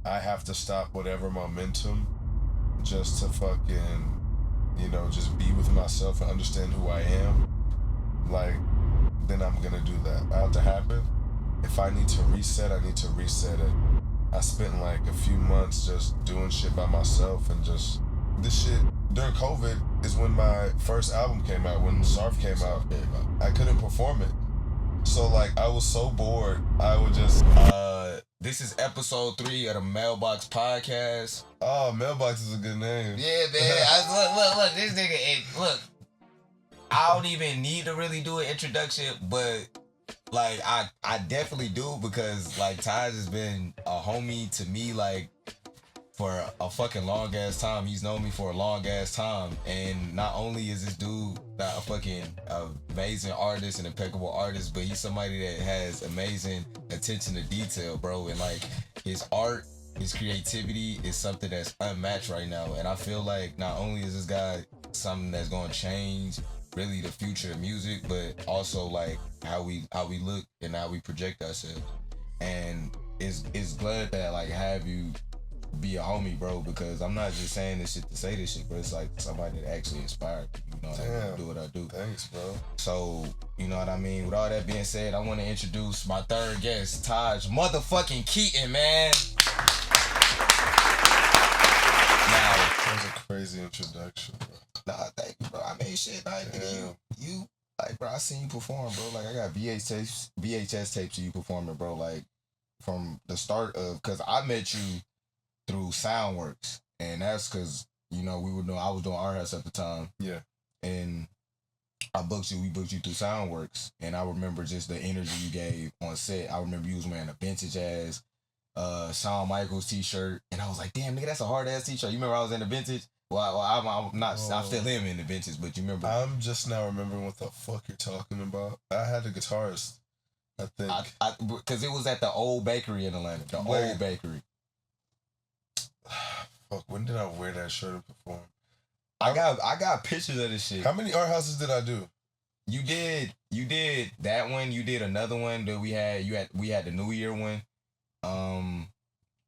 I have to stop whatever momentum just to fucking, just be with myself and understand who I am, like, then I'm gonna do that. I have to happen. If I need to reset, I need to reset it. I spent like a few months just doing shit by myself and just this shit during COVID is when my first album came out, when Sarf came out. I couldn't perform it. So like I was so bored, I would just This is episode 3 of the Maelbox podcast. Oh, Mailbox is a good name. Yeah, man. Look, this nigga, look, I don't even need to really do an introduction, but like I definitely do because like Tahj has been a homie to me like for a fucking long ass time. He's known me for a long ass time, and not only is this dude not a fucking amazing artist and impeccable artist, but he's somebody that has amazing attention to detail, bro. And like his art, his creativity is something that's unmatched right now. And I feel like not only is this guy something that's going to change really the future of music, but also like how we look and how we project ourselves. And it's glad that like have you be a homie, bro, because I'm not just saying this shit to say this shit, but it's like somebody that actually inspired me, you know what I mean, to do what I do. Thanks, bro. So, you know what I mean? With all that being said, I want to introduce my third guest, Tahj motherfucking Keeton, man. Now, That was a crazy introduction, bro. nah, thank you, bro. I mean, shit, like, you, like, bro, I seen you perform, bro. Like, I got VHS tapes of you performing, bro. Like, from the start of, cause I met you through Soundworks, and that's cause I was doing art house at the time. Yeah. And we booked you through Soundworks, and I remember just the energy you gave on set. I remember you was wearing a vintage ass Shawn Michaels t-shirt, and I was like, damn nigga, that's a hard ass t-shirt. You remember I was in the vintage? Well, I'm not. I still am in the vintage, but you remember? I'm just now remembering what the fuck you're talking about. I had a guitarist, I think. Because it was at the old bakery in Atlanta. The old bakery. Fuck, when did I wear that shirt and perform? I got pictures of this shit. How many art houses did I do? You did that one. You did another one that we had. We had the New Year one, and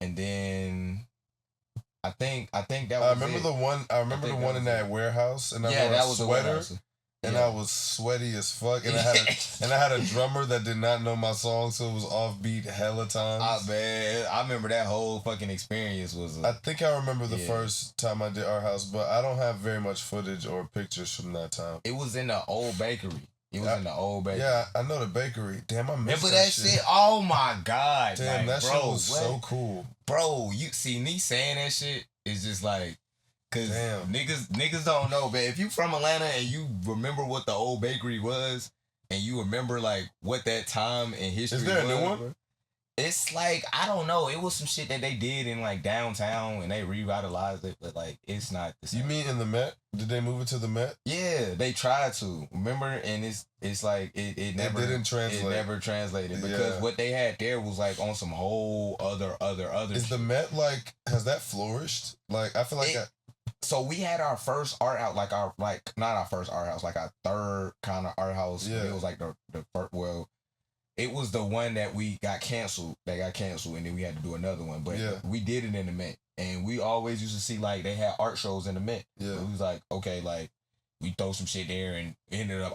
then I think that was. I remember the one. I remember the one in that warehouse, and I wore a sweater. And I was sweaty as fuck, and I had a drummer that did not know my song, so it was offbeat hella times. I remember that whole fucking experience was. I think I remember the first time I did Art House, but I don't have very much footage or pictures from that time. It was in the old bakery. Yeah, I know the bakery. Damn, I missed remember that shit. Oh my god! Damn, like, that shit was so cool, bro. You see me saying that shit is just like. Cause niggas don't know, man. If you from Atlanta and you remember what the old bakery was, and you remember like what that time in history was. Is there a new one? It's like, I don't know. It was some shit that they did in like downtown and they revitalized it, but like it's not the same. You mean in the Met? Did they move it to the Met? Yeah, they tried to. Remember? And it's like it never didn't translate. It never translated because what they had there was like on some whole other Is shit. the Met like, has that flourished? Like I feel like So we had our first art out, not our first art house, like our third kind of art house. Yeah. It was like the first, it was the one that we got canceled. They got canceled, and then we had to do another one. But we did it in the Met, and we always used to see like they had art shows in the Met. Yeah. So we was like, okay, like we throw some shit there, and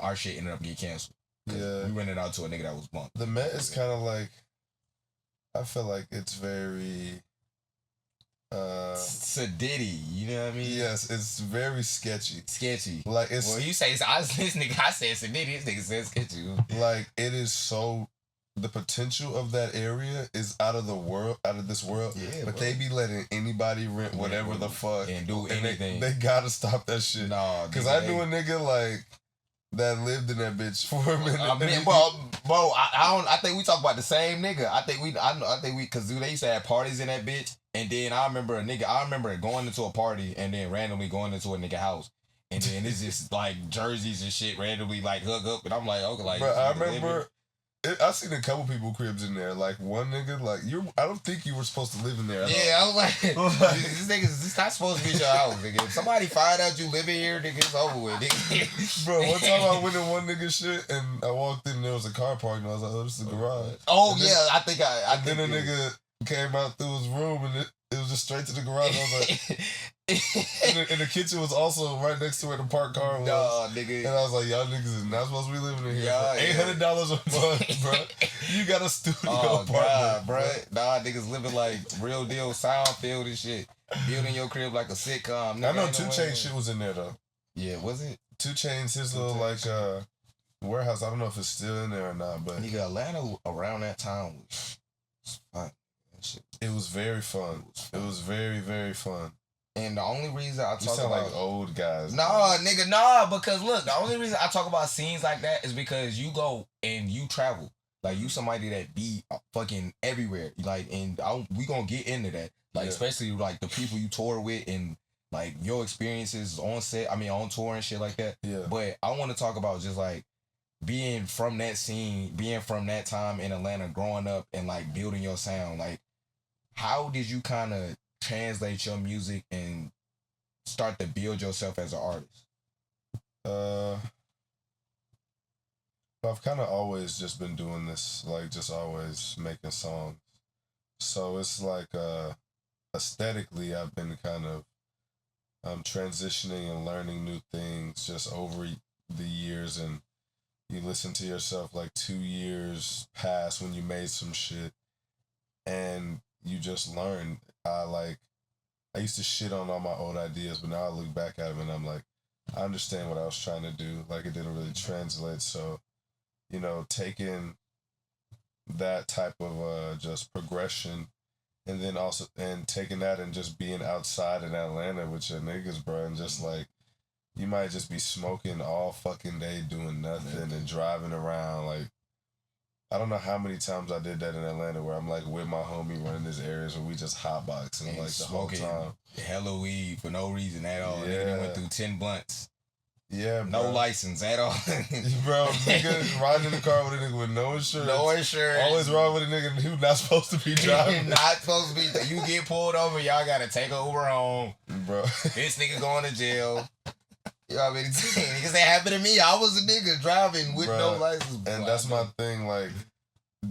our shit ended up getting canceled. Yeah. We rented out to a nigga that was bumped. The Met is kind of like, I feel like it's very. Sedity, you know what I mean? Yes, it's very sketchy. Like it's. Well, you say this nigga. I said sedity. This nigga said sketchy. Like it is so. The potential of that area is out of this world. Yeah, but they be letting anybody rent whatever the fuck and do anything. They gotta stop that shit. Nah, cause I knew a nigga like that lived in that bitch for a minute. Bro, I think we talk about the same nigga. I think we, cause they used to have parties in that bitch. And then I remember going into a party and then randomly going into a nigga house. And then it's just like jerseys and shit randomly like hook up. And I'm like, okay, like. Bro, I remember, I seen a couple people cribs in there. Like one nigga, like I don't think you were supposed to live in there. Yeah, I was like, this not supposed to be your house, nigga. If somebody find out you living here, nigga, it's over with, nigga. Bro, one time I went in one nigga shit and I walked in and there was a car parked and I was like, oh, this is the garage. Oh, and then, I think then a nigga came out through his room and it was just straight to the garage. I was like, and the kitchen was also right next to where the parked car was. Nah, nigga. And I was like, y'all niggas is not supposed to be living in here Yeah, for $800 a month, bro. You got a studio apartment, God, bro. Nah, niggas living like real deal sound field and shit. Building your crib like a sitcom. I know 2 Chainz shit was in there though. Yeah, was it? 2 Chainz, his little like warehouse. I don't know if it's still in there or not, but nigga, Atlanta around that time was fun. It was very fun. It was very, very fun. And the only reason I talk you sound about like old guys. Nah, nigga, nah. Because look, the only reason I talk about scenes like that is because you go and you travel. Like you somebody that be fucking everywhere. Like, and we gonna get into that. Like, especially like the people you tour with and like your experiences on set. I mean, on tour and shit like that. Yeah. But I want to talk about just like being from that scene, being from that time in Atlanta, growing up and like building your sound. Like, how did you kind of translate your music and start to build yourself as an artist? I've kind of always just been doing this, like just always making songs. So it's like aesthetically, I've been kind of transitioning and learning new things just over the years. And you listen to yourself like 2 years past when you made some shit, and you just learn. I used to shit on all my old ideas, but now I look back at them and I'm like, I understand what I was trying to do. Like, it didn't really translate. So, you know, taking that type of just progression, and then also taking that and just being outside in Atlanta with your niggas, bro, and just like, you might just be smoking all fucking day doing nothing and driving around. Like, I don't know how many times I did that in Atlanta where I'm like with my homie running these areas where we just hotboxing like the whole time. Hella weed for no reason at all. Yeah. Nigga went through 10 blunts. Yeah, bro. No license at all. Bro, nigga riding in the car with a nigga with no insurance. No insurance. Always riding with a nigga who's not supposed to be driving. Not supposed to be. You get pulled over, y'all gotta take a Uber home. Bro. This nigga going to jail. You know what I mean? Because that happened to me. I was a nigga driving with no license. And that's my thing, like,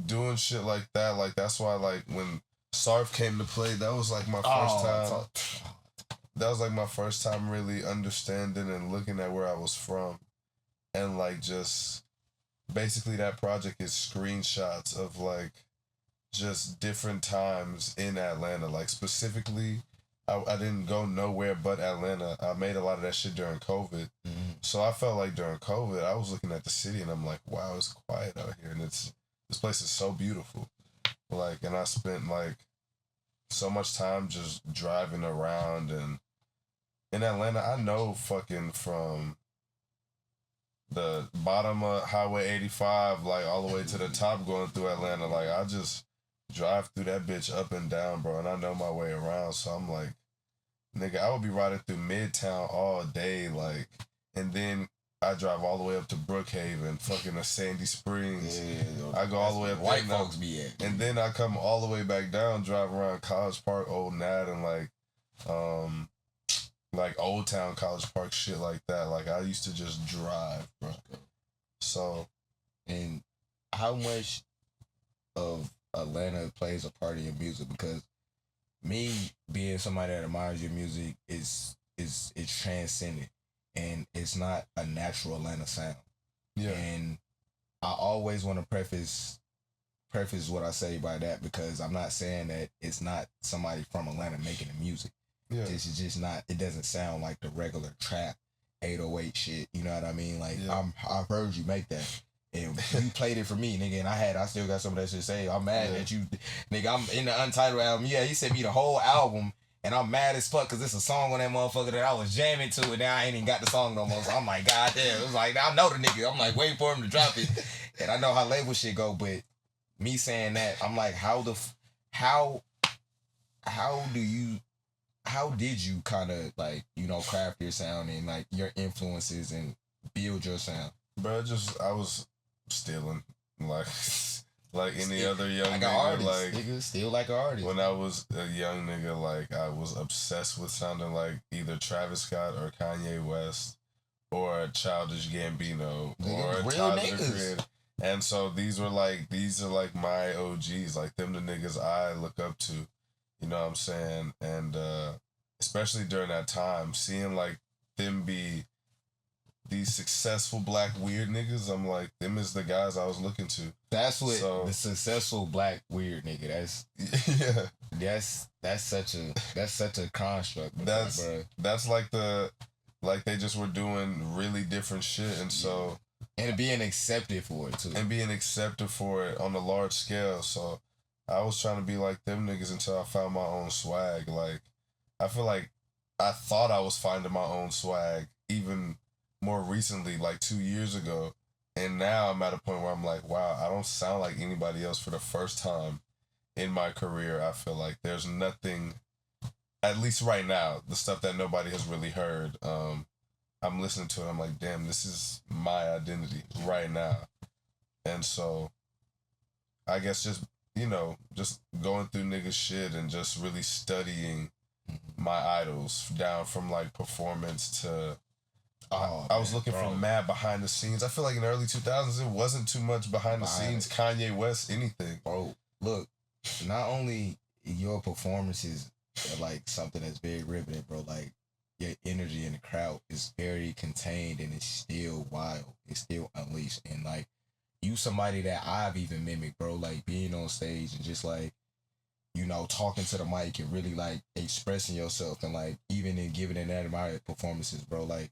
doing shit like that. Like, that's why, like, when Sarf came to play, that was, like, my first time. That was, like, my first time really understanding and looking at where I was from. And, like, just, basically that project is screenshots of, like, just different times in Atlanta. Like, specifically, I didn't go nowhere but Atlanta. I made a lot of that shit during COVID. Mm-hmm. So I felt like during COVID, I was looking at the city and I'm like, wow, it's quiet out here. And this place is so beautiful. Like, and I spent like so much time just driving around. And in Atlanta, I know fucking from the bottom of Highway 85, like all the way to the top going through Atlanta. Like, I just drive through that bitch up and down, bro, and I know my way around. So I'm like, nigga, I would be riding through Midtown all day, like, and then I drive all the way up to Brookhaven, fucking Sandy Springs. Yeah, I go all the way up white folks be at. And then I come all the way back down, drive around College Park, Old Nat, and like Old Town College Park, shit like that. Like, I used to just drive, bro. So, and how much of Atlanta plays a part in your music? Because me being somebody that admires your music is transcendent, and it's not a natural Atlanta sound. Yeah. And I always want to preface what I say by that, because I'm not saying that it's not somebody from Atlanta making the music. Yeah. This is just not. It doesn't sound like the regular trap 808 shit. You know what I mean? Like, I've heard you make that. And you played it for me, nigga, and I still got some of that shit to say. I'm mad that you, nigga, I'm in the Untitled album. Yeah, he sent me the whole album, and I'm mad as fuck because it's a song on that motherfucker that I was jamming to, and now I ain't even got the song no more. So I'm like, God damn. It was like, I know the nigga. I'm like, waiting for him to drop it. And I know how label shit go, but me saying that, I'm like, how did you kind of, like, you know, craft your sound and, like, your influences and build your sound? Bro, I was stealing like any other young like nigga. Artist, like, nigga, still like an artist. When I was a young nigga, like, I was obsessed with sounding like either Travis Scott or Kanye West or Childish Gambino or real Tyler, niggas. the Creator. And so these are like my OGs, like them the niggas I look up to. You know what I'm saying? And especially during that time, seeing like them be these successful black weird niggas, I'm like, them is the guys I was looking to. That's what the successful black weird nigga. That's such a construct. That's like they just were doing really different shit, and so and being accepted for it too, and being accepted for it on a large scale. So I was trying to be like them niggas until I found my own swag. Like I feel like I thought I was finding my own swag even more recently, like 2 years ago. And now I'm at a point where I'm like, wow, I don't sound like anybody else for the first time in my career. I feel like there's nothing, at least right now, the stuff that nobody has really heard. I'm listening to it. I'm like, damn, this is my identity right now. And so I guess just, just going through niggas shit and just really studying my idols down from like performance to I was looking for mad behind the scenes. I feel like in the early 2000s, it wasn't too much behind the scenes, Kanye West, anything. Bro, look, not only your performances are like something that's very riveting, bro, like your energy in the crowd is very contained and it's still wild. It's still unleashed. And like, you somebody that I've even mimicked, bro, like being on stage and just like, talking to the mic and really like expressing yourself and like even in giving an admired performances, bro, like,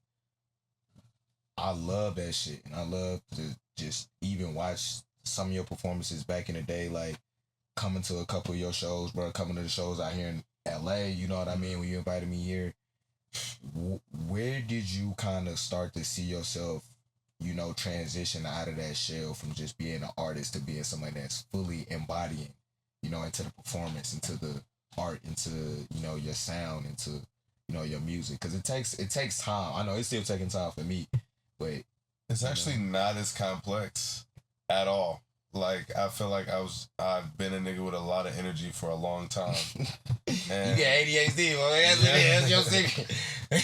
I love that shit, and I love to just even watch some of your performances back in the day, like coming to a couple of your shows, bro, coming to the shows out here in LA, you know what I mean, when you invited me here. Where did you kind of start to see yourself, transition out of that shell from just being an artist to being somebody that's fully embodying, into the performance, into the art, into, your sound, into, your music? Because it takes time. I know it's still taking time for me. But it's actually not as complex at all. Like I feel like I've been a nigga with a lot of energy for a long time. And you get ADHD, boy. That's your secret.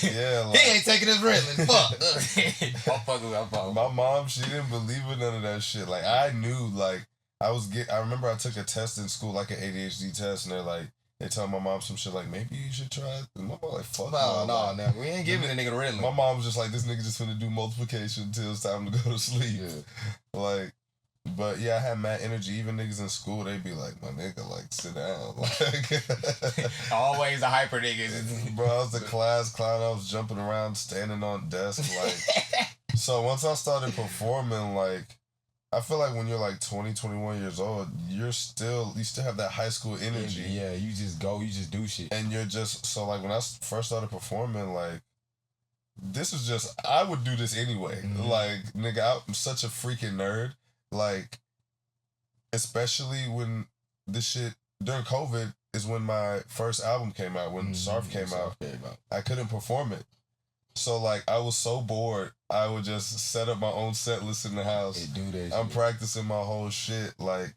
Yeah, like, he ain't taking his Ritalin. Fuck. I'm fucking. My mom, she didn't believe in none of that shit. Like I knew, like I remember I took a test in school, like an ADHD test, and they're like, they tell my mom some shit like, maybe you should try it. And my mom like, fuck no, we ain't giving the nigga the Ritalin. My mom was just like, this nigga just finna do multiplication until it's time to go to sleep. Yeah. Like, but yeah, I had mad energy. Even niggas in school, they be like, my nigga, like, sit down. Like, always a hyper nigga. Bro, I was the class clown. I was jumping around, standing on desks. Like, so once I started performing, like, I feel like when you're like 20, 21 years old, you still have that high school energy. Yeah, you just go, you just do shit. And you're just, so like when I first started performing, like, this is just, I would do this anyway. Mm-hmm. Like, nigga, I'm such a freaking nerd. Like, especially when this shit, during COVID is when my first album came out, when Sarf came out. I couldn't perform it. So, like, I was so bored, I would just set up my own set list in the house. I'm practicing my whole shit, like,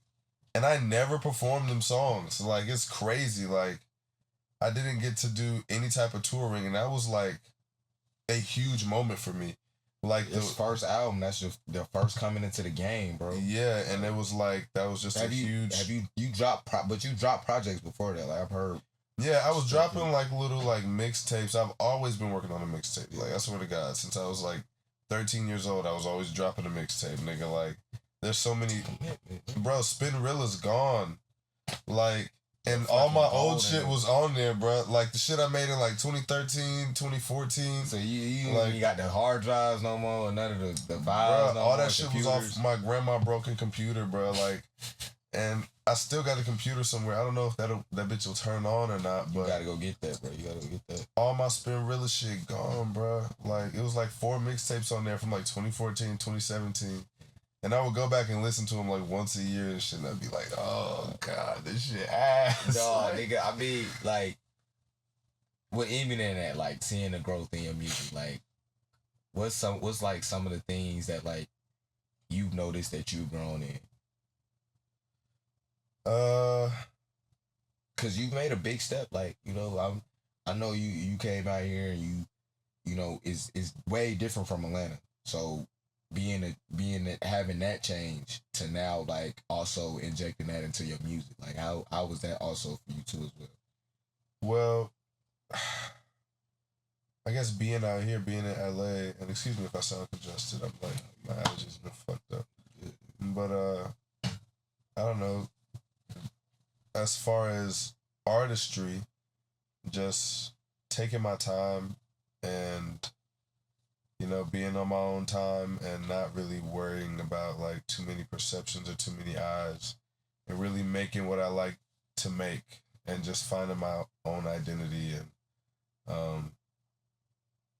and I never performed them songs. Like, it's crazy. Like, I didn't get to do any type of touring, and that was, like, a huge moment for me. Like, the first album, that's just the first coming into the game, bro. Yeah, and it was, like, that was just huge... Have you dropped projects before that, like, I've heard... Yeah, I was dropping like little like mixtapes. I've always been working on a mixtape. Like I swear to God, since I was like 13 years old, I was always dropping a mixtape, nigga. Like there's so many, bro. Spinrilla's gone, like, and all my old shit was on there, bro. Like the shit I made in like 2013, 2014. So you like, got the hard drives no more, or none of the files. Bro, all that shit was off my grandma broken computer, bro. Like, and I still got a computer somewhere. I don't know if that bitch will turn on or not, but... You gotta go get that, bro. You gotta go get that. All my Spinrilla shit gone, bro. Like, it was like 4 mixtapes on there from like 2014, 2017. And I would go back and listen to them like once a year and shit, and I'd be like, oh, God, this shit ass. No, nigga, I mean, like... Well, even in that, like, seeing the growth in your music, like... What's like some of the things that, like, you've noticed that you've grown in? Cause you've made a big step, like, I know you came out here and you know, is way different from Atlanta. So having that change to now like also injecting that into your music. Like how was that also for you too as well? Well, I guess being out here, being in LA, and excuse me if I sound congested, I'm like, my allergies been fucked up. But I don't know. As far as artistry, just taking my time and, you know, being on my own time and not really worrying about like too many perceptions or too many eyes, and really making what I like to make and just finding my own identity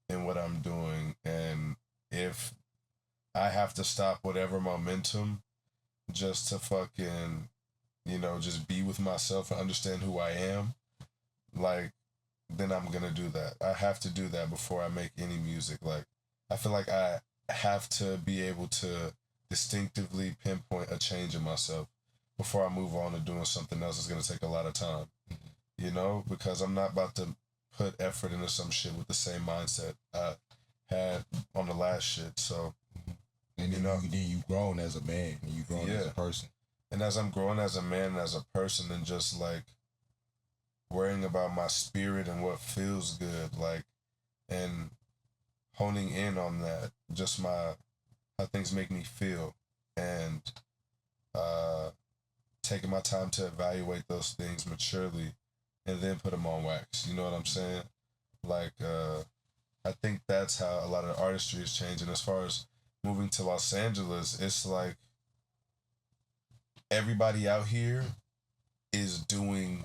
in what I'm doing. And if I have to stop whatever momentum just to fucking, you know, just be with myself and understand who I am, like, then I'm gonna do that. I have to do that before I make any music. Like, I feel like I have to be able to distinctively pinpoint a change in myself before I move on to doing something else that's gonna take a lot of time. You know, because I'm not about to put effort into some shit with the same mindset I had on the last shit. So, and then you've grown as a man and you've grown as a person. And as I'm growing as a man and as a person and just like worrying about my spirit and what feels good, like, and honing in on that, just how things make me feel, and taking my time to evaluate those things maturely and then put them on wax. You know what I'm saying? Like, I think that's how a lot of artistry is changing. As far as moving to Los Angeles, it's like everybody out here is doing,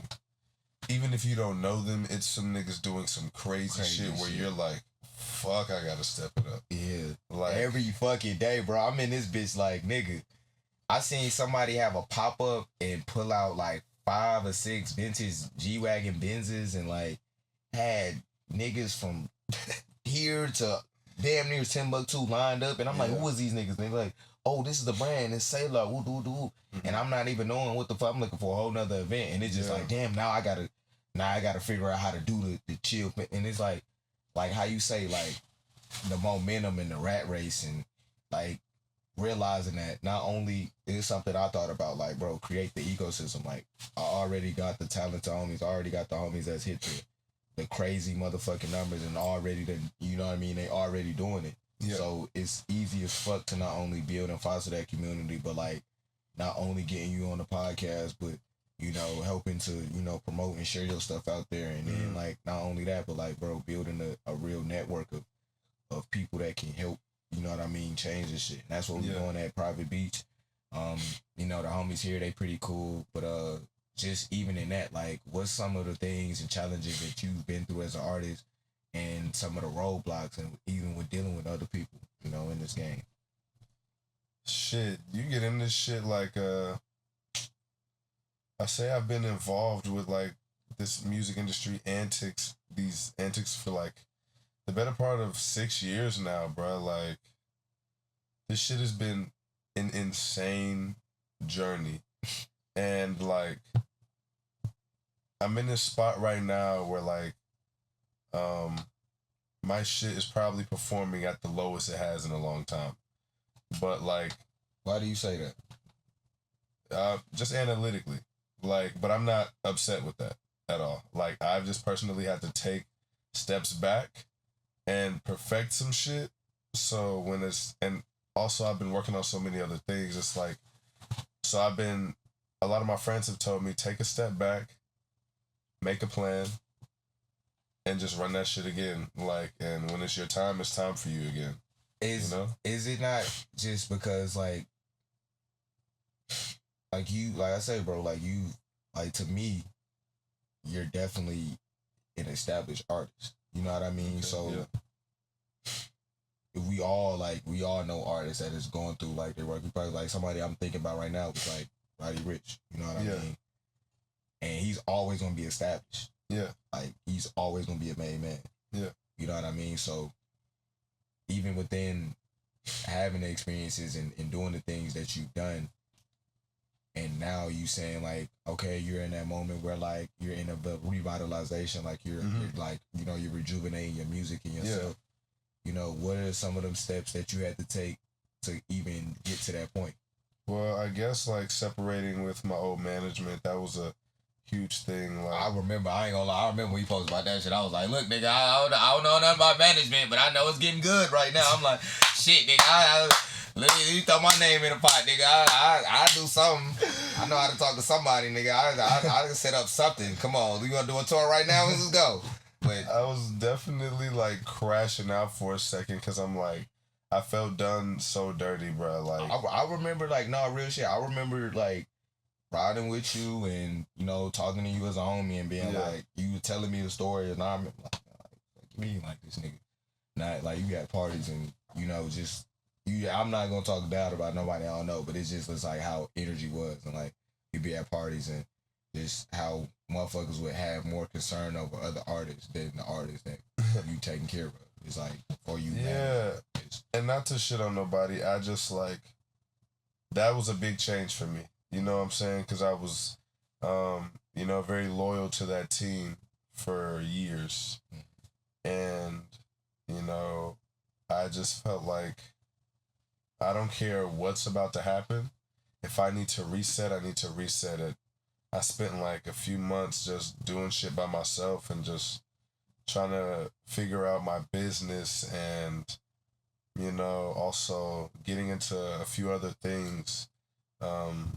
even if you don't know them, it's some niggas doing some crazy shit where you're like, fuck, I gotta step it up. Yeah. Like, every fucking day, bro. I'm in this bitch like, nigga, I seen somebody have a pop-up and pull out like 5 or 6 vintage G-Wagon Benzes and like had niggas from here to damn near Timbuktu lined up, and I'm like, who is these niggas? And they like, oh, this is the brand, it's Sailor, woo doo doo. And I'm not even knowing what the fuck. I'm looking for a whole nother event, and it's just like, damn, now I gotta figure out how to do the chill. And it's like how you say, like, the momentum in the rat race, and like realizing that not only is something I thought about, like, bro, create the ecosystem. Like, I already got the talented homies, I already got the homies that's hit the crazy motherfucking numbers, and already you know what I mean, they already doing it. Yeah. So it's easy as fuck to not only build and foster that community, but like not only getting you on the podcast, but, you know, helping to, you know, promote and share your stuff out there. And then like not only that, but like, bro, building a real network of people that can help, you know what I mean, change this shit. And that's what we're doing at Private Beach. You know, the homies here, they pretty cool, but just even in that, like, what's some of the things and challenges that you've been through as an artist, and some of the roadblocks, and even with dealing with other people, you know, in this game? Shit, you get in this shit like, I say I've been involved with like this music industry antics, these antics for like the better part of 6 years now, bro. Like, this shit has been an insane journey. And like, I'm in this spot right now where like, my shit is probably performing at the lowest it has in a long time. But like, why do you say that? Just analytically, like, but I'm not upset with that at all. Like, I've just personally had to take steps back and perfect some shit. So and also I've been working on so many other things. It's like, so a lot of my friends have told me, take a step back, make a plan, and just run that shit again. Like, and when it's your time, it's time for you again. Is it not just because like you, like I say, bro, like you, like, to me, you're definitely an established artist. You know what I mean? Okay, so if we all know artists that is going through like their work. Probably like somebody I'm thinking about right now is like Roddy Ricch. You know what I mean? And he's always gonna be established. Yeah. Like, he's always gonna be a made man. Yeah. You know what I mean? So even within having the experiences and doing the things that you've done, and now you saying like, okay, you're in that moment where like you're in a revitalization, like you're like, you know, you're rejuvenating your music and yourself. You know, what are some of them steps that you had to take to even get to that point? Well, I guess like separating with my old management, that was a huge thing. Like, I remember, I ain't gonna lie, I remember when he posted about that shit. I was like, look, nigga, I don't know nothing about management, but I know it's getting good right now. I'm like, shit, nigga, you throw my name in the pot, nigga. I do something. I know how to talk to somebody, nigga. I can set up something. Come on, we gonna do a tour right now? Let's go. But I was definitely like crashing out for a second because I'm like, I felt done so dirty, bro. Like, I remember, like, no, real shit. I remember, like, riding with you and, you know, talking to you as a homie and being like, you were telling me the story and I remember, like me, like, this nigga. Not, like, you got parties and, you know, just, I'm not gonna talk bad about nobody I don't know, but it's just, it's like how energy was and, like, you be at parties and just how motherfuckers would have more concern over other artists than the artists that you taking care of. It's like, for you, yeah. And not to shit on nobody, I just, like, that was a big change for me. You know what I'm saying? Because I was, you know, very loyal to that team for years. And, you know, I just felt like I don't care what's about to happen. If I need to reset, I need to reset it. I spent like a few months just doing shit by myself and just trying to figure out my business and, you know, also getting into a few other things.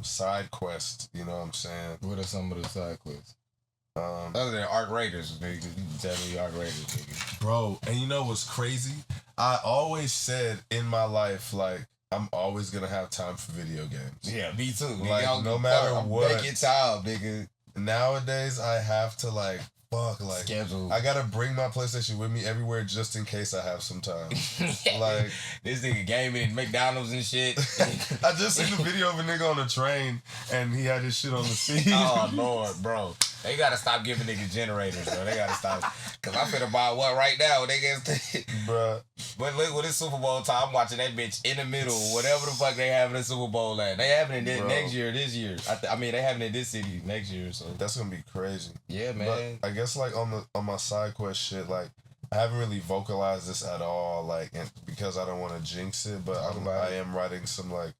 Side quests, you know what I'm saying? What are some of the side quests? Other than Arc Raiders, nigga. You can tell me Arc Raiders, nigga. Bro, and you know what's crazy? I always said in my life, like, I'm always gonna have time for video games. Yeah, me too. Like, nigga, no matter what. Make it time, nigga. Nowadays, I have to, like, schedule. I gotta bring my PlayStation with me everywhere just in case I have some time. Like, this nigga gaming in McDonald's and shit. I just seen the video of a nigga on the train and he had his shit on the seat. Oh Lord, bro. They gotta stop giving niggas generators, bro. They gotta stop. Cause I'm finna buy one right now. They get, bruh. But look, when it's Super Bowl time, I'm watching that bitch in the middle. Whatever the fuck they having in Super Bowl at. They having it next year, this year. I mean, they having it this city next year. So that's gonna be crazy. Yeah, man. But I guess like on my side quest shit, like I haven't really vocalized this at all, like, and because I don't want to jinx it. But I am writing some like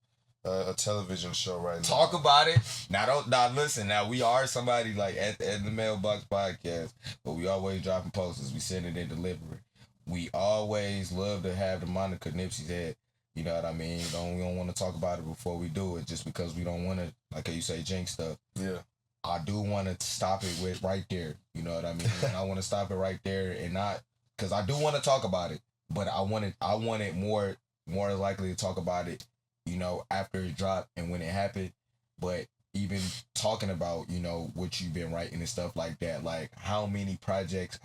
a television show right now. Talk about it. Now listen. Now we are somebody like at the Maelbox podcast, but we always dropping posters. We send it in delivery. We always love to have the moniker Nipsey's head. You know what I mean? We don't want to talk about it before we do it, just because we don't want to, like you say, jinx stuff. Yeah. I do want to stop it with right there. You know what I mean? I want to stop it right there and not, because I do want to talk about it, but I want it more likely to talk about it, you know, after it dropped and when it happened. But even talking about, you know, what you've been writing and stuff like that, like how many projects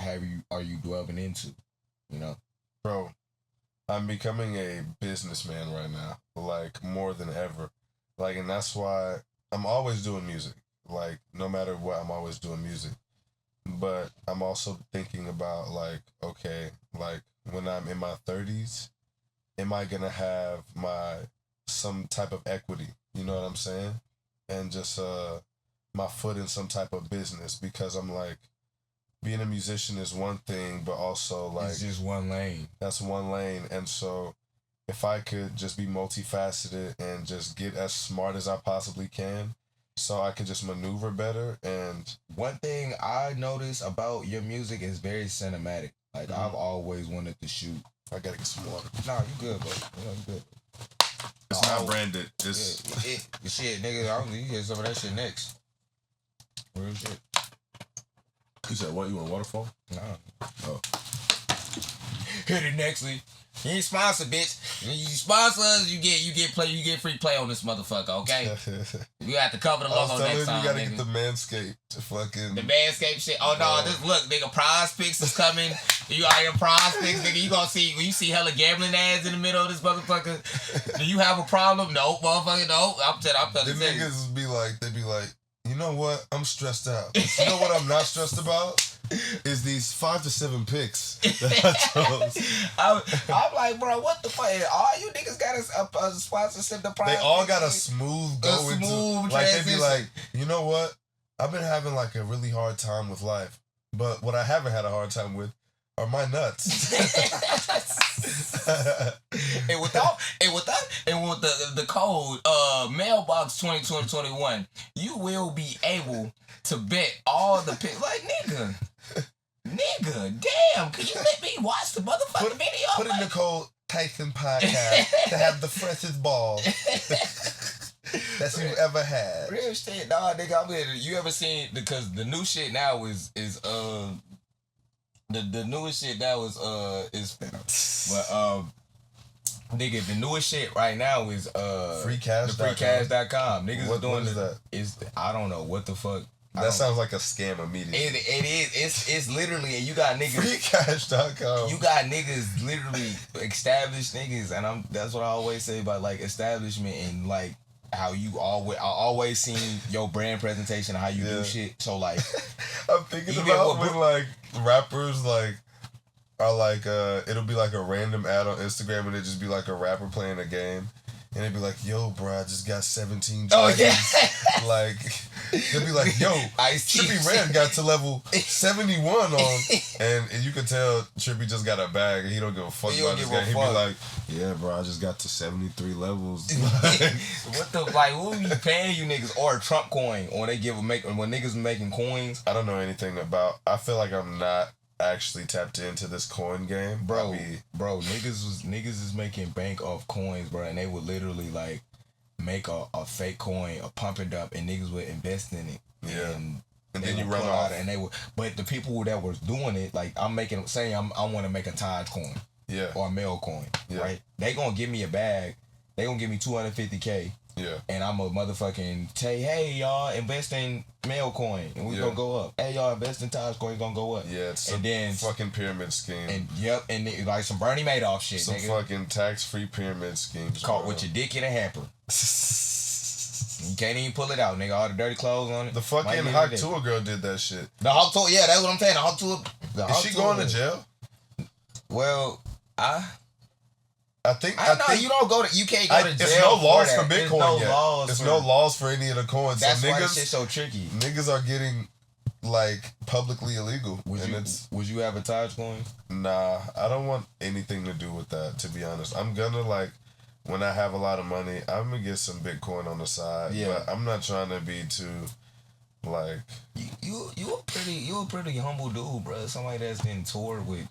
are you delving into, you know? Bro, I'm becoming a businessman right now, like more than ever. Like, and that's why I'm always doing music. Like, no matter what, I'm always doing music. But I'm also thinking about, like, okay, like, when I'm in my 30s, am I going to have some type of equity? You know what I'm saying? And just my foot in some type of business. Because I'm like, being a musician is one thing, but also, like... It's just one lane. That's one lane. And so, if I could just be multifaceted and just get as smart as I possibly can, so I can just maneuver better. And one thing I notice about your music is very cinematic. Like, I've always wanted to shoot. I gotta get some water. Nah, you good, bro. You good. It's not branded. It's shit, nigga. I don't think you get some of that shit next. Real shit. You said what? You want a waterfall? Nah. Oh. Hit it nextly. You ain't sponsored, bitch. When you sponsor us, you get free play on this motherfucker, okay? You have to cover the logo next time. You gotta get the Manscaped fucking... The Manscaped shit. Oh no, this look, nigga, Prize Picks is coming. You out here Prize Picks, nigga. You gonna see, when you see hella gambling ads in the middle of this motherfucker, do you have a problem? No, motherfucker, no. I'm telling you. The niggas be like, you know what? I'm stressed out. You know what I'm not stressed about? Is these 5 to 7 picks that I chose. I'm like, bro, what the fuck? All you niggas got a sponsorship to Prize. They all got a smooth go into. Like, they be like, you know what? I've been having like a really hard time with life, but what I haven't had a hard time with are my nuts. and with the code Maelbox 2021, you will be able to bet all the picks. Like nigga, damn, can you let me watch the motherfucking video? Put in the code Tyson Podcast to have the freshest balls that you've ever had. Real shit, dog, nigga. I mean, you ever seen, because the new shit now is the newest shit now is nigga, the newest shit right now is freecash.com. Niggas what, doing what is that? I don't know what the fuck. That sounds like a scam immediately. It is. It's literally, and you got niggas. Freecash.com. You got niggas, literally established niggas, and that's what I always say about like establishment and like how you I always seen your brand presentation and how you do shit. So like, I'm thinking about when like rappers like are like it'll be like a random ad on Instagram and it just be like a rapper playing a game. And they'd be like, yo, bro, I just got 17 dragons. Oh, yeah. Like, they'd be like, yo, Trippie Redd got to level 71 on. And you can tell Trippie just got a bag and he don't give a fuck about this game. He'd be like, yeah, bro, I just got to 73 levels. What the, like, who you paying you niggas? Or a Trump coin? Or they when niggas making coins? I don't know anything about, I feel like I'm not actually tapped into this coin game, bro. Niggas is making bank off coins, bro, and they would literally like make a fake coin, or pump it up, and niggas would invest in it. Yeah, and then you run off, and they would. But the people that was doing it, like I want to make a Tahj coin, or a Mel coin, right? They gonna give me a bag. They gonna give me $250K. Yeah. And I'm a motherfucking say, hey y'all, invest in Mel coin and we gonna go up. Hey y'all, invest in Tahj coin, gonna go up. Yeah, it's a fucking pyramid scheme. And and like some Bernie Madoff shit. Some nigga. Fucking tax-free pyramid schemes. Caught with your dick in a hamper. You can't even pull it out, nigga. All the dirty clothes on it. The fucking Hawk Tour girl did that shit. The Hawk Tour, yeah, that's what I'm saying. The Hawk Tour. Is she going to jail? Well, I think you don't go to. You can't go to jail. It's no laws for There's Bitcoin no laws. There's no laws for any of the coins. That's so why this shit's so tricky. Niggas are getting like publicly illegal. Would you have a Tahj coin? Nah, I don't want anything to do with that. To be honest, I'm gonna like when I have a lot of money, I'm gonna get some Bitcoin on the side. Yeah, but I'm not trying to be too like you a pretty humble dude, bro. Somebody that's been toured with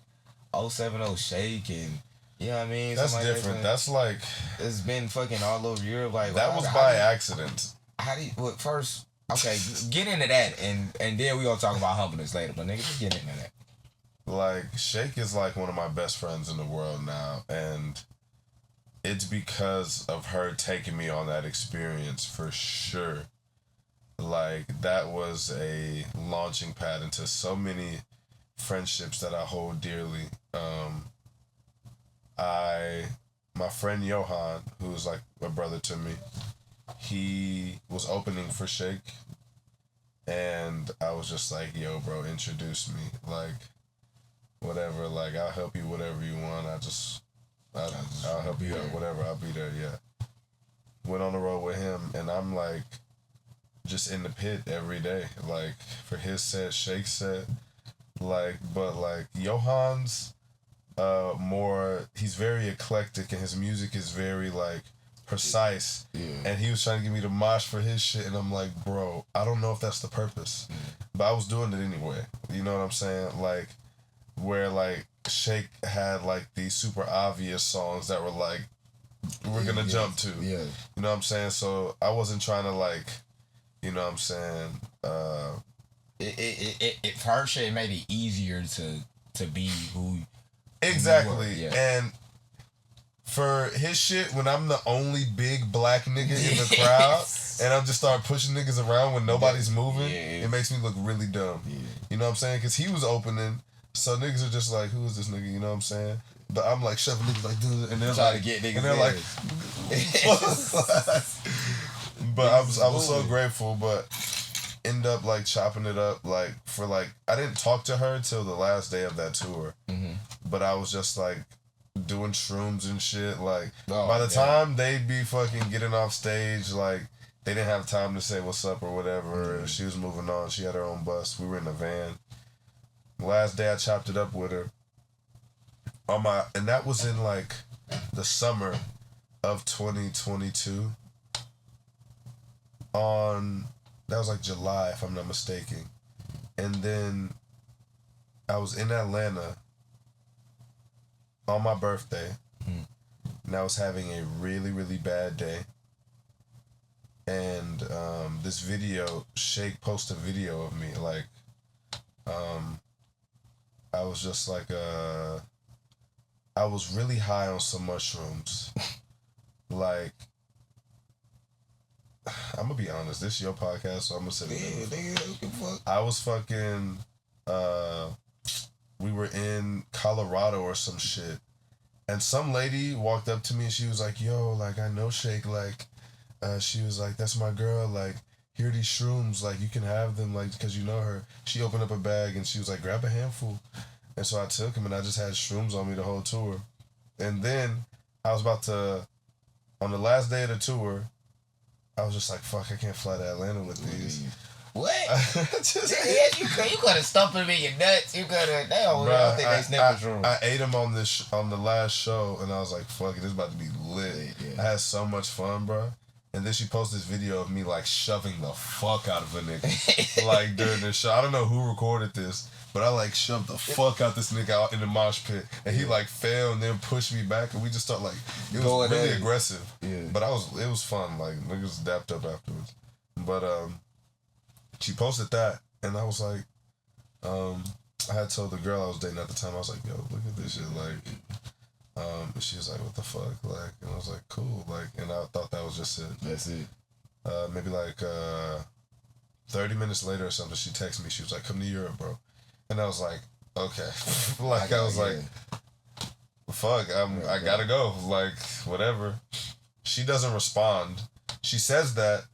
070 Shake and. You know what I mean? That's different. That's like it's been fucking all over Europe. Like that was by accident. How do you first? Okay, get into that, and then we gonna talk about humbleness later. But nigga, just get into that. Like Shake is like one of my best friends in the world now, and it's because of her taking me on that experience for sure. Like that was a launching pad into so many friendships that I hold dearly. My friend Johan, who is like a brother to me, he was opening for Shake, and I was just like, yo, bro, introduce me. Like, whatever, like, I'll help you whatever you want. I'll help you out, whatever, I'll be there, yeah. Went on the road with him, and I'm like, just in the pit every day, like, for his set, Shake's set, like, but like, Johan's, he's very eclectic and his music is very like precise. Yeah. And he was trying to get me to mosh for his shit and I'm like, bro, I don't know if that's the purpose. But I was doing it anyway. You know what I'm saying? Like where like Shake had like these super obvious songs that were like we're gonna jump to. Yeah. You know what I'm saying? So I wasn't trying to like, you know what I'm saying, it for her shit made it easier to be who. Exactly. Yeah. And for his shit, when I'm the only big black nigga in the crowd and I just start pushing niggas around when nobody's moving, it makes me look really dumb. Yeah. You know what I'm saying? Because he was opening, so niggas are just like, who is this nigga? You know what I'm saying? But I'm like shoving niggas like, dude, and they're trying to get niggas. And they're like, but I was so grateful, but end up like chopping it up like for like I didn't talk to her till the last day of that tour, but I was just like doing shrooms and shit. Like by the time they'd be fucking getting off stage, like they didn't have time to say what's up or whatever. She was moving on. She had her own bus. We were in a van. Last day I chopped it up with her. and that was in like the summer of 2022. That was like July, if I'm not mistaken. And then I was in Atlanta on my birthday, and I was having a really, really bad day. And this video, Shake posted a video of me, like, I was just like, I was really high on some mushrooms. Like, I'm gonna be honest, this is your podcast, so I'm gonna say fuck. I was fucking, we were in Colorado or some shit, and some lady walked up to me and she was like, yo, like, I know Shake, like, she was like, that's my girl, like, here are these shrooms, like, you can have them, like, because you know her. She opened up a bag and she was like, grab a handful. And so I took them and I just had shrooms on me the whole tour. And then I was about to, on the last day of the tour, I was just like, fuck, I can't fly to Atlanta with these. What? You could have stumped them in your nuts. You could have. They don't think they sniffing shrooms. I ate them on the last show, and I was like, fuck it, this is about to be lit. Yeah. I had so much fun, bro. And then she posted this video of me like shoving the fuck out of a nigga like during the show. I don't know who recorded this, but I like shoved the fuck out this nigga out in the mosh pit, and he like fell and then pushed me back, and we just started like it was really aggressive. Yeah. But it was fun. Like niggas dapped up afterwards. But she posted that, and I was like, I had told the girl I was dating at the time, I was like, yo, look at this shit, like. And she was like, what the fuck? Like, and I was like, cool. Like, and I thought that was just it. That's it. Maybe like 30 minutes later or something, she texted me. She was like, come to Europe, bro. And I was like, okay. Like, I was like, fuck, I gotta go. Like, whatever. She doesn't respond. She says that,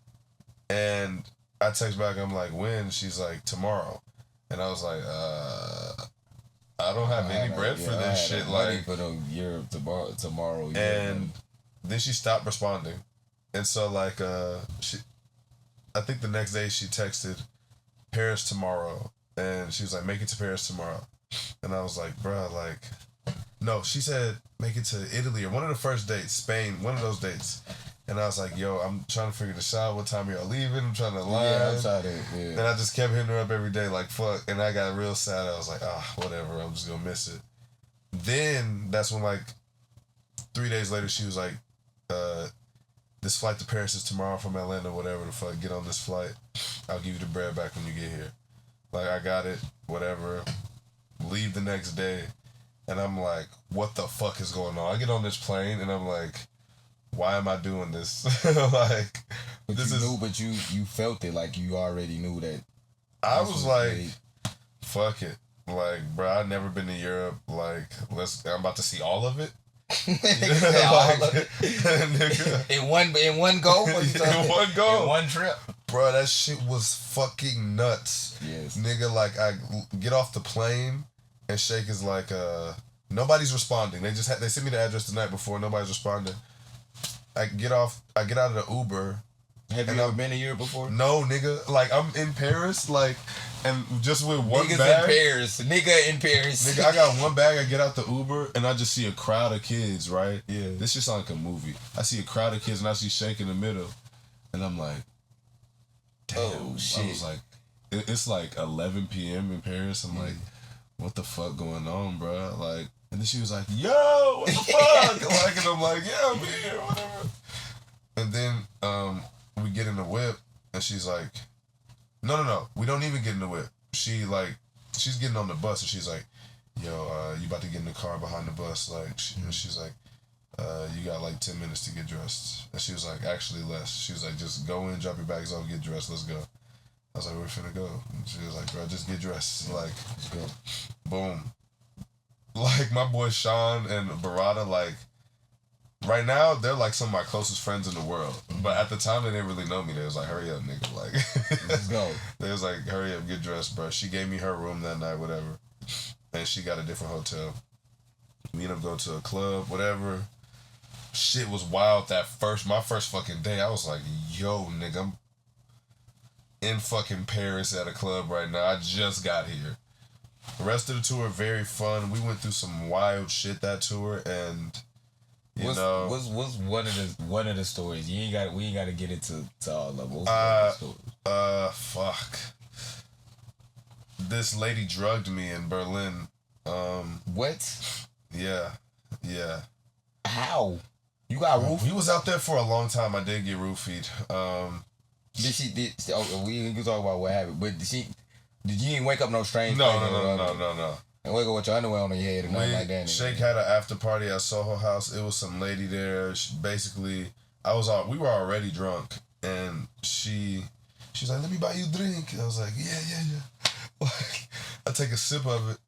and I text back, I'm like, when? She's like, tomorrow. And I was like, I don't have any bread for this shit. Like, for the Europe tomorrow. And then she stopped responding, and so like I think the next day she texted Paris tomorrow, and she was like, make it to Paris tomorrow, and I was like, bruh, like, no, she said make it to Italy or one of the first dates, Spain, one of those dates. And I was like, yo, I'm trying to figure this out. What time y'all leaving? I'm trying to align. Yeah, I'm trying to, And I just kept hitting her up every day, like, fuck. And I got real sad. I was like, whatever. I'm just going to miss it. Then that's when, like, 3 days later, she was like, this flight to Paris is tomorrow from Atlanta, whatever the fuck. Get on this flight. I'll give you the bread back when you get here. Like, I got it, whatever. Leave the next day. And I'm like, what the fuck is going on? I get on this plane, and I'm like, why am I doing this? Like, but this is. But you felt it, like you already knew that. I was like, fuck it, like, bro, I've never been to Europe. Like, I'm about to see all of it. In one go. In one go. In one trip. Bro, that shit was fucking nuts. Yes. Nigga, like, I get off the plane, and Shake is like, nobody's responding. They sent me the address the night before. Nobody's responding. I get out of the Uber. Have you ever been to Europe before? No, nigga. Like, I'm in Paris, like, and just with one Niggas bag. Nigga in Paris. Nigga, I got one bag. I get out the Uber, and I just see a crowd of kids, right? Yeah. This just sounds like a movie. I see a crowd of kids, and I see Shake in the middle. And I'm like, damn. Oh, shit. I was like, it's like 11 p.m. in Paris. I'm like, what the fuck going on, bro? Like, and then she was like, yo, what the fuck? Like, and I'm like, yeah, I'm here, whatever. And then we get in the whip, and she's like, no, we don't even get in the whip. She's getting on the bus, and she's like, yo, you about to get in the car behind the bus. Like, she's like, you got like 10 minutes to get dressed. And she was like, actually less. She was like, just go in, drop your bags off, get dressed, let's go. I was like, we're finna go. And she was like, bro, just get dressed. Like, let's go. Boom. Like, my boy Sean and Barada, like, right now, they're like some of my closest friends in the world. But at the time, they didn't really know me. They was like, hurry up, nigga. Like, let's go. They was like, hurry up, get dressed, bro. She gave me her room that night, whatever. And she got a different hotel. We ended up going to a club, whatever. Shit was wild my first fucking day. I was like, yo, nigga, I'm in fucking Paris at a club right now. I just got here. The rest of the tour very fun. We went through some wild shit that tour, and what's one of the stories? We ain't got to get into all of them. What's one of the stories? Fuck. This lady drugged me in Berlin. What? Yeah. How? You got roofied? We was out there for a long time. I did get roofied. We can talk about what happened, but did you even wake up no strange? No. And wake up with your underwear on your head or nothing like that. Shake had an after party at Soho House. It was some lady there. We were already drunk, and she's like, "Let me buy you a drink." I was like, "Yeah." I take a sip of it,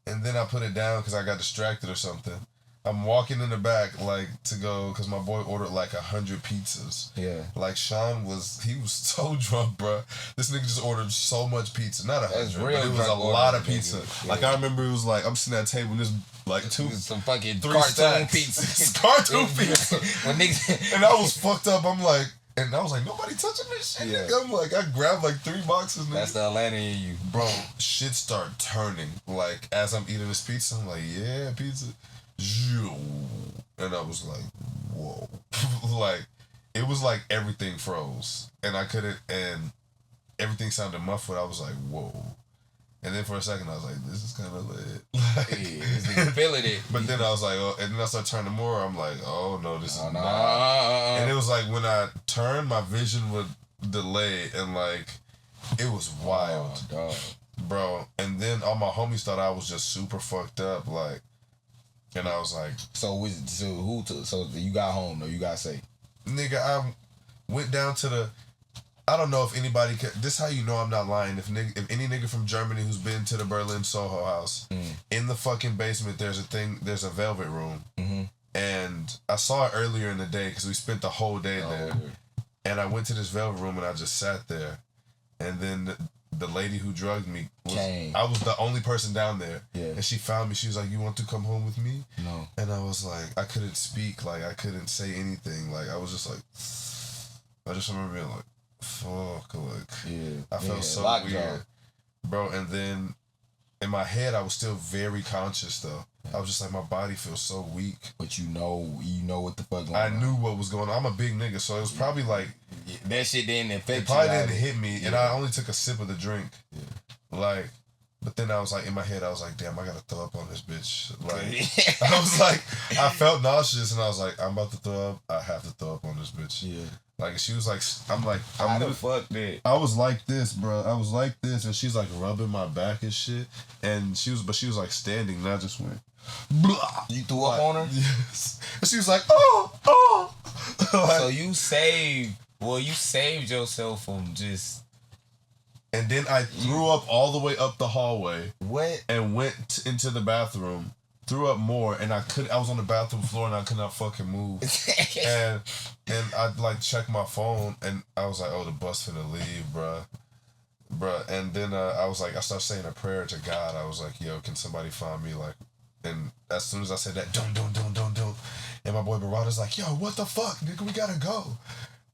and then I put it down because I got distracted or something. I'm walking in the back to go because my boy ordered 100 pizzas. Yeah. Sean was so drunk, bro. This nigga just ordered so much pizza. Not 100, but it was a lot of pizza. Yeah. I remember it was I'm sitting at a table and there's some fucking three cartoon stacks. pizza. Cartoon pizza. And I was fucked up. I'm like, and I was like, nobody touching this shit. Yeah. I'm like, I grabbed 3 boxes. Nigga. That's the Atlanta in you. Bro, shit started turning. As I'm eating this pizza, I'm like, yeah, pizza. And I was like, whoa. It was like everything froze. And I couldn't, and everything sounded muffled. I was like, whoa. And then for a second, I was like, this is kind of lit. This nigga feeling it. But then I was like, oh, and then I started turning more. I'm like, oh no, this is not. And it was when I turned, my vision would delay, and it was wild. Oh, dog. Bro. And then all my homies thought I was just super fucked up, and I was like, so you got home though? You got safe? Nigga, I went down to I don't know if anybody can. This how you know I'm not lying. If any nigga from Germany who's been to the Berlin Soho House, in the fucking basement, there's a velvet room, and I saw it earlier in the day because we spent the whole day there, and I went to this velvet room and I just sat there, and then the lady who drugged me I was the only person down there. Yeah. And she found me. She was like, "You want to come home with me?" No. And I was like, I couldn't speak. I couldn't say anything. I was just I just remember being like, fuck. I felt so weird. Bro, and then in my head, I was still very conscious, though. I was just like, my body feels so weak. But you know what the fuck going on. I knew what was going on. I'm a big nigga, so it was probably that shit didn't affect you. It probably didn't hit me, and I only took a sip of the drink. Yeah. But then I was in my head, I was like, damn, I gotta throw up on this bitch. I was I felt nauseous, and I was like, I'm about to throw up. I have to throw up on this bitch. Yeah. She was I'm how the fuck that? I was like this, bro. I was like this, and she's rubbing my back and shit. And she was standing, and I just went, blah. You threw up on her? Yes. And she was like, oh. So you saved yourself from just. And then I threw up all the way up the hallway. What? And went into the bathroom. Threw up more, and I was on the bathroom floor, and I could not fucking move. and I checked my phone, and I was like, oh, the bus finna leave, bruh. And then I started saying a prayer to God. I was like, yo, can somebody find me? And as soon as I said that, don't. And my boy Barada's like, yo, what the fuck, nigga, we gotta go.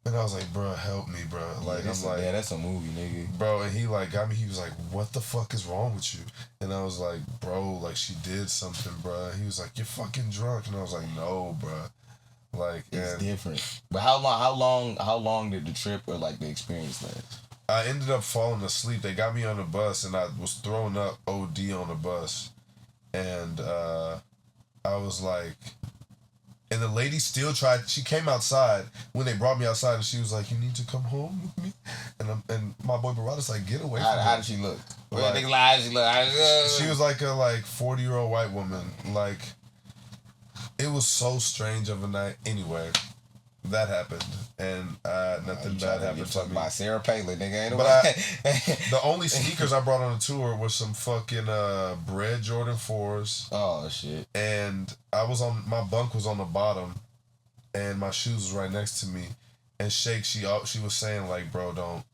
And I was like, bro, help me, bro. That's a movie, nigga. Bro, and he got me. He was like, what the fuck is wrong with you? And I was like, bro, she did something, bro. He was like, you're fucking drunk. And I was like, no, bro. It's different. But how long did the trip or the experience last? I ended up falling asleep. They got me on the bus, and I was throwing up OD on the bus. And I was like, and the lady still tried. She came outside when they brought me outside, and she was like, "You need to come home with me." And my boy Barada's like, "Get away from me." How did she look? How did she look? She was like a 40-year-old white woman. It was so strange of a night. Anyway, that happened, and nothing bad happened to me. By Sarah Palin, nigga. But the only sneakers I brought on the tour were some fucking Bread Jordan 4s. Oh shit! And my bunk was on the bottom, and my shoes was right next to me. And Shake, she was saying bro, don't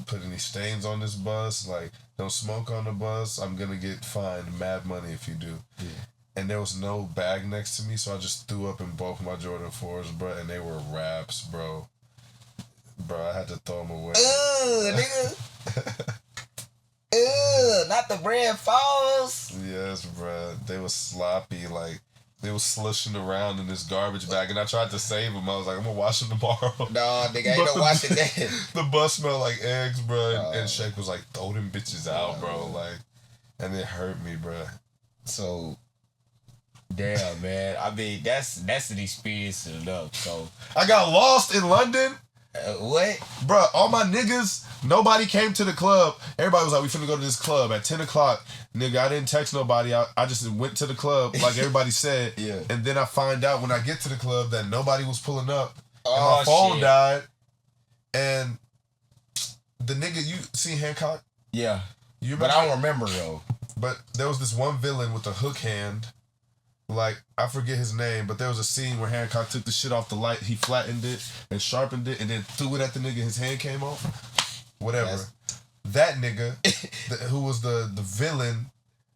put any stains on this bus. Don't smoke on the bus. I'm gonna get fined mad money if you do. Yeah. And there was no bag next to me, so I just threw up in both my Jordan 4s, bro, and they were wraps, bro. Bro, I had to throw them away. Ugh, nigga. Ugh, not the bread falls. they was sloppy, like they was slushing around in this garbage bag, and I tried to save them. I was like, I'm gonna wash them tomorrow. No, nigga, ain't no washing that. The bus smelled like eggs, bro, and Shake was like, throw them bitches out, bro, like, and it hurt me, bro. So, damn, man. I mean, that's an experience enough. So I got lost in London. What? Bro, all my niggas, nobody came to the club. Everybody was like, we finna go to this club at 10 o'clock. Nigga, I didn't text nobody. I just went to the club like everybody said. Yeah. And then I find out when I get to the club that nobody was pulling up. And my phone died. And the nigga, you see Hancock? Yeah. You remember? But I don't remember, though. But there was this one villain with a hook hand. Like, I forget his name, but there was a scene where Hancock took the shit off the light, he flattened it and sharpened it and then threw it at the nigga, his hand came off. Whatever. That nigga, who was the villain.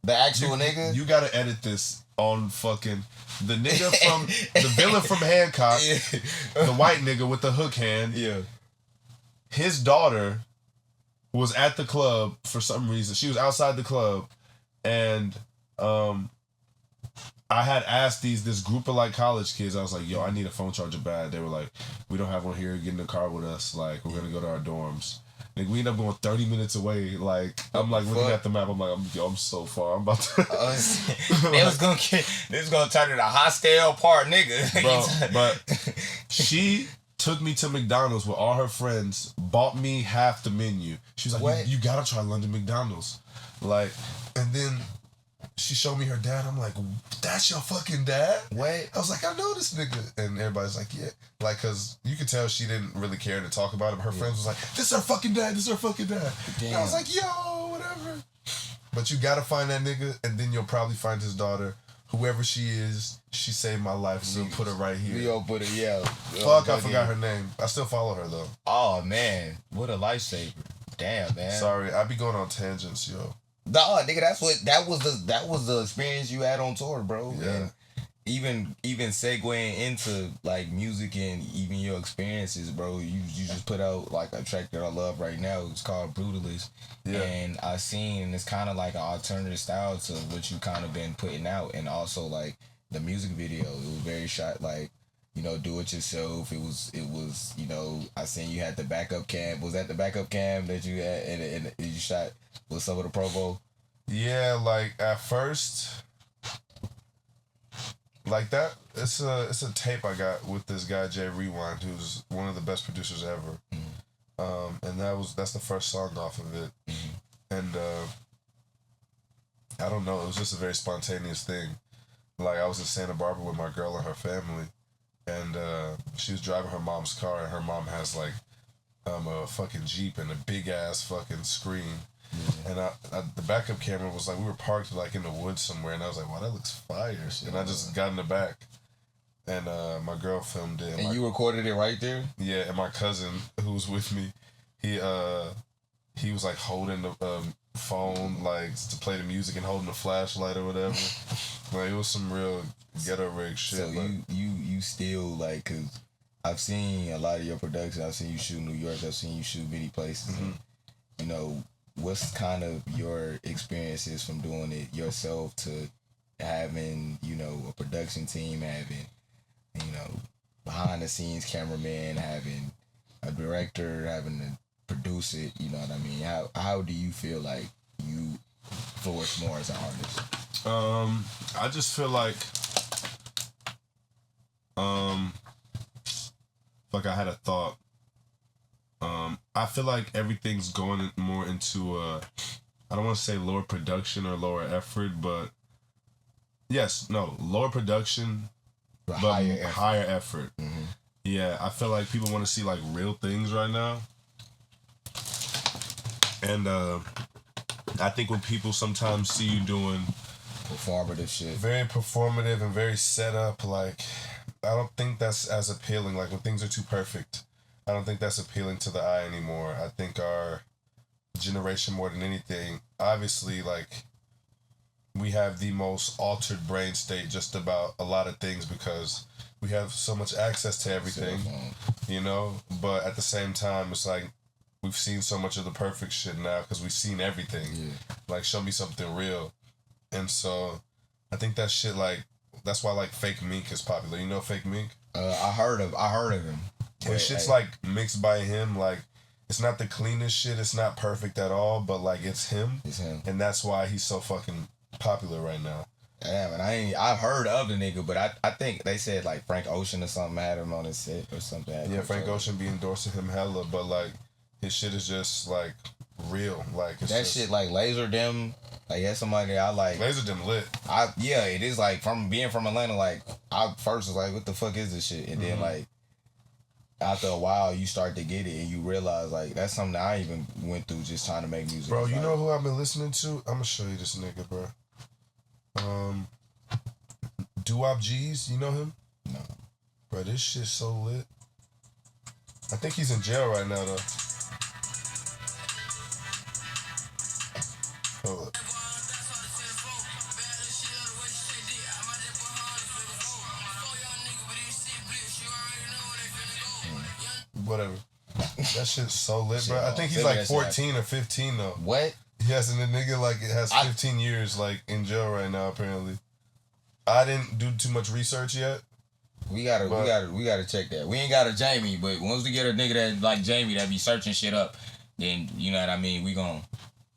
The actual nigga? You gotta edit this on fucking... The nigga from... the villain from Hancock, the white nigga with the hook hand. Yeah. His daughter was at the club for some reason. She was outside the club and... I had asked this group of like college kids, I was like, yo, I need a phone charger bad. They were like, we don't have one here, get in the car with us. Like, we're gonna go to our dorms. Like, we end up going 30 minutes away. Like, I'm like looking at the map, I'm like, I'm so far. I'm about to they was gonna turn into a hostile part, nigga. Bro, but she took me to McDonald's with all her friends, bought me half the menu. She was like, you gotta try London McDonald's. Like, and then she showed me her dad. I'm like, that's your fucking dad? What? I was like, I know this nigga. And everybody's like, yeah. Like, because you could tell she didn't really care to talk about him. Her friends was like, this is her fucking dad. This is her fucking dad. And I was like, yo, whatever. But you got to find that nigga, and then you'll probably find his daughter. Whoever she is, she saved my life, so put her right here. Yo, put her, yeah. Fuck, I forgot her name. I still follow her, though. Oh, man. What a lifesaver. Damn, man. Sorry, I be going on tangents, yo. Nah, nigga, that was the experience you had on tour, bro. Yeah. And even segueing into like music and even your experiences, bro. You just put out like a track that I love right now. It's called Brutalist. Yeah. And I seen it's kind of like an alternative style to what you kind of been putting out, and also like the music video. It was very shot like, you know, do it yourself. It was, you know, I seen you had the backup cam. Was that the backup cam that you had and you shot with some of the promo? Yeah, like at first, like that. It's a tape I got with this guy Jay Rewind, who's one of the best producers ever. Mm-hmm. And that's the first song off of it. Mm-hmm. And I don't know, it was just a very spontaneous thing. Like, I was in Santa Barbara with my girl and her family, and she was driving her mom's car, and her mom has like a fucking Jeep and a big ass fucking screen. Mm-hmm. And I the backup camera was like, we were parked like in the woods somewhere, and I was like, wow, that looks fire. And I just got in the back, and my girl filmed it. And you recorded it right there? Yeah, and my cousin who was with me, he was like holding the phone like to play the music and holding the flashlight or whatever. Like, it was some real ghetto rig shit. So you still like, cause I've seen a lot of your production. I've seen you shoot in New York. I've seen you shoot many places. Mm-hmm. And, you know, what's kind of your experiences from doing it yourself to having, you know, a production team, having, you know, behind the scenes cameraman, having a director, having to produce it, you know what I mean? How do you feel like you flourish more as an artist? I just feel like I had a thought. I feel like everything's going more into I don't want to say lower production or lower effort, but lower production, but higher effort. Mm-hmm. Yeah, I feel like people want to see like real things right now. And I think when people sometimes see you doing performative shit, very performative and very set up, like, I don't think that's as appealing. Like, when things are too perfect, I don't think that's appealing to the eye anymore. I think our generation, more than anything, obviously, like, we have the most altered brain state just about a lot of things because we have so much access to everything, you know? But at the same time, it's like, we've seen so much of the perfect shit now because we've seen everything. Yeah. Like, show me something real. And so I think that shit like that's why like Fake Mink is popular. You know Fake Mink? I heard of him. His shit's like mixed by him. Like it's not the cleanest shit. It's not perfect at all. But like it's him. It's him, and that's why he's so fucking popular right now. Damn, and I've heard of the nigga, but I think they said like Frank Ocean or something had him on his set or something. Yeah, Frank Ocean be endorsing him hella, but like his shit is just like real. Like it's that just, shit like Laser Dim. Like that's somebody I like. Laser Dim lit. Yeah, it is like from being from Atlanta. Like I first was like, what the fuck is this shit? And then like after a while, you start to get it and you realize like that's something that I even went through just trying to make music. Bro, you like, know who I've been listening to? I'm gonna show you this nigga, bro. Doo-Wop G's, you know him? No. Bro, this shit's so lit. I think he's in jail right now, though. Hold up. Whatever. That shit's so lit, bro. I think he's like 14 or 15, though. What? Yes, and the nigga like it has 15 years like in jail right now, apparently. I didn't do too much research yet. We gotta check that. We ain't got a Jamie, but once we get a nigga that like Jamie that be searching shit up, then you know what I mean. We gonna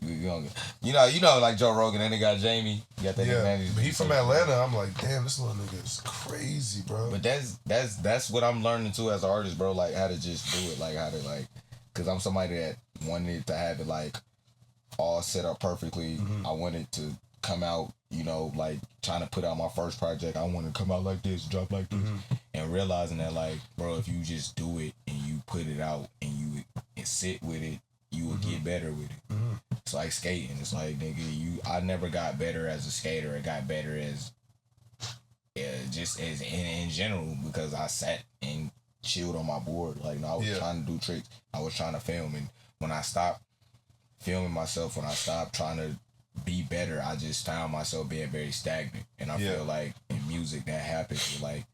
you know like Joe Rogan, that nigga got Jamie. You got that nigga. But he from Atlanta. I'm like, damn, this little nigga is crazy, bro. But that's what I'm learning too as an artist, bro. Like how to just do it, like how to like, cause I'm somebody that wanted to have it like all set up perfectly. I wanted to come out, you know, like trying to put out my first project. I want to come out like this, drop like this, and realizing that like, bro, if you just do it and you put it out and you sit with it, you will get better with it. It's like skating. It's like, nigga, I never got better as a skater. I got better as just as in general because I sat and chilled on my board. Like, no, I was trying to do tricks. I was trying to film, and when I stopped filming myself, when I stopped trying to be better, I just found myself being very stagnant. And I feel like in music that happens, like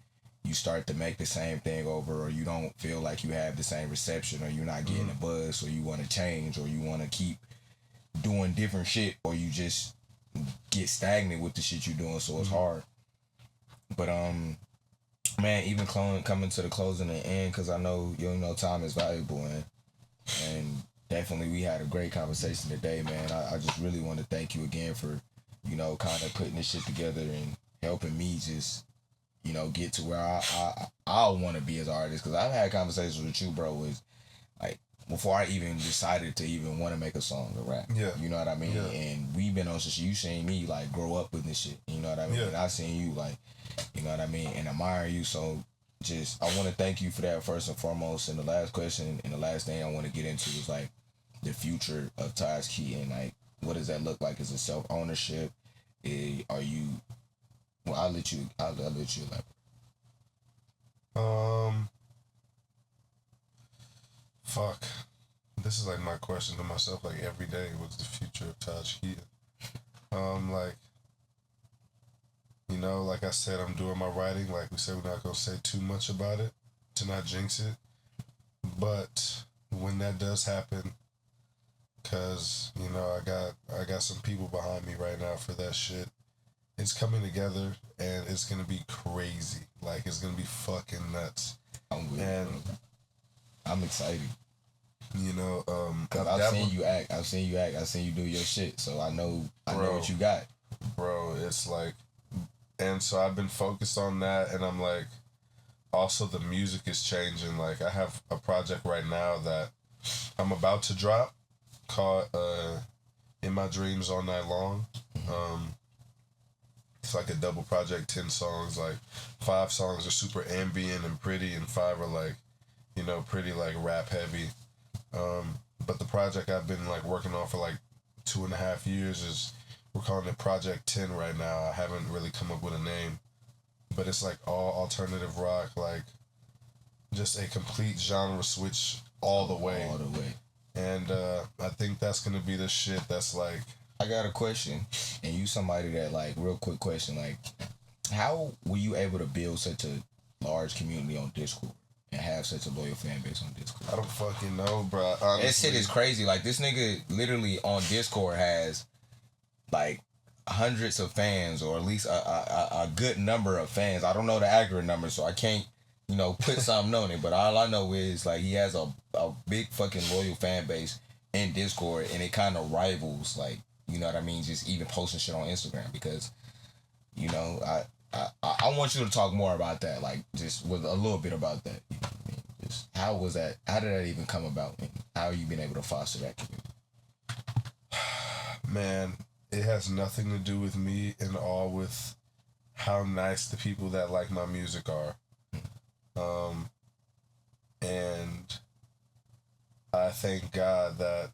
you start to make the same thing over, or you don't feel like you have the same reception, or you're not getting a buzz, or you want to change, or you want to keep doing different shit, or you just get stagnant with the shit you're doing, so it's hard. But man, even coming to the closing and end, because I know you know time is valuable, and definitely we had a great conversation today, man. I just really want to thank you again for, you know, kind of putting this shit together and helping me just, you know, get to where I want to be as an artist. Because I've had conversations with you, bro, was like before I even decided to even want to make a song or rap. Yeah. You know what I mean? Yeah. And we've been on you seen me like grow up with this shit. You know what I mean? Yeah. And I seen you like, you know what I mean? And admire you. So just, I want to thank you for that first and foremost. And the last question and the last thing I want to get into is like the future of Tahj Keeton. Like, what does that look like? Is it self-ownership? Are you, well, I'll let you elaborate. Fuck. This is like my question to myself like every day. What's the future of Tahj Keeton? Like, you know, like I said, I'm doing my writing. Like we said, we're not gonna say too much about it to not jinx it. But when that does happen, cause you know I got some people behind me right now for that shit. It's coming together and it's gonna be crazy. Like it's gonna be fucking nuts. I'm excited. You know, cause I've seen you act. I've seen you do your shit. So I know what you got, bro. It's like, and so I've been focused on that, and I'm like, also the music is changing. Like I have a project right now that I'm about to drop called In My Dreams All Night Long. It's like a double project, 10 songs. Like 5 songs are super ambient and pretty, and 5 are like, you know, pretty like rap heavy. But the project I've been like working on for like 2.5 years is, we're calling it Project 10 right now. I haven't really come up with a name, but it's like all alternative rock, like just a complete genre switch all the way. And I think that's gonna be the shit that's like. I got a question, and you somebody that like, real quick question, like, how were you able to build such a large community on Discord and have such a loyal fan base on Discord? I don't fucking know, bro. Honestly. That shit is crazy. Like, this nigga literally on Discord has like hundreds of fans, or at least a good number of fans. I don't know the accurate number, so I can't, put something on it. But all I know is like he has a big fucking loyal fan base in Discord, and it kind of rivals, like, you know what I mean, just even posting shit on Instagram, because, I want you to talk more about that, like just with a little bit about that. You know what I mean? Just how was that? How did that even come about? And how you been able to foster that community? Man, it has nothing to do with me and all with how nice the people that like my music are. And I thank God that,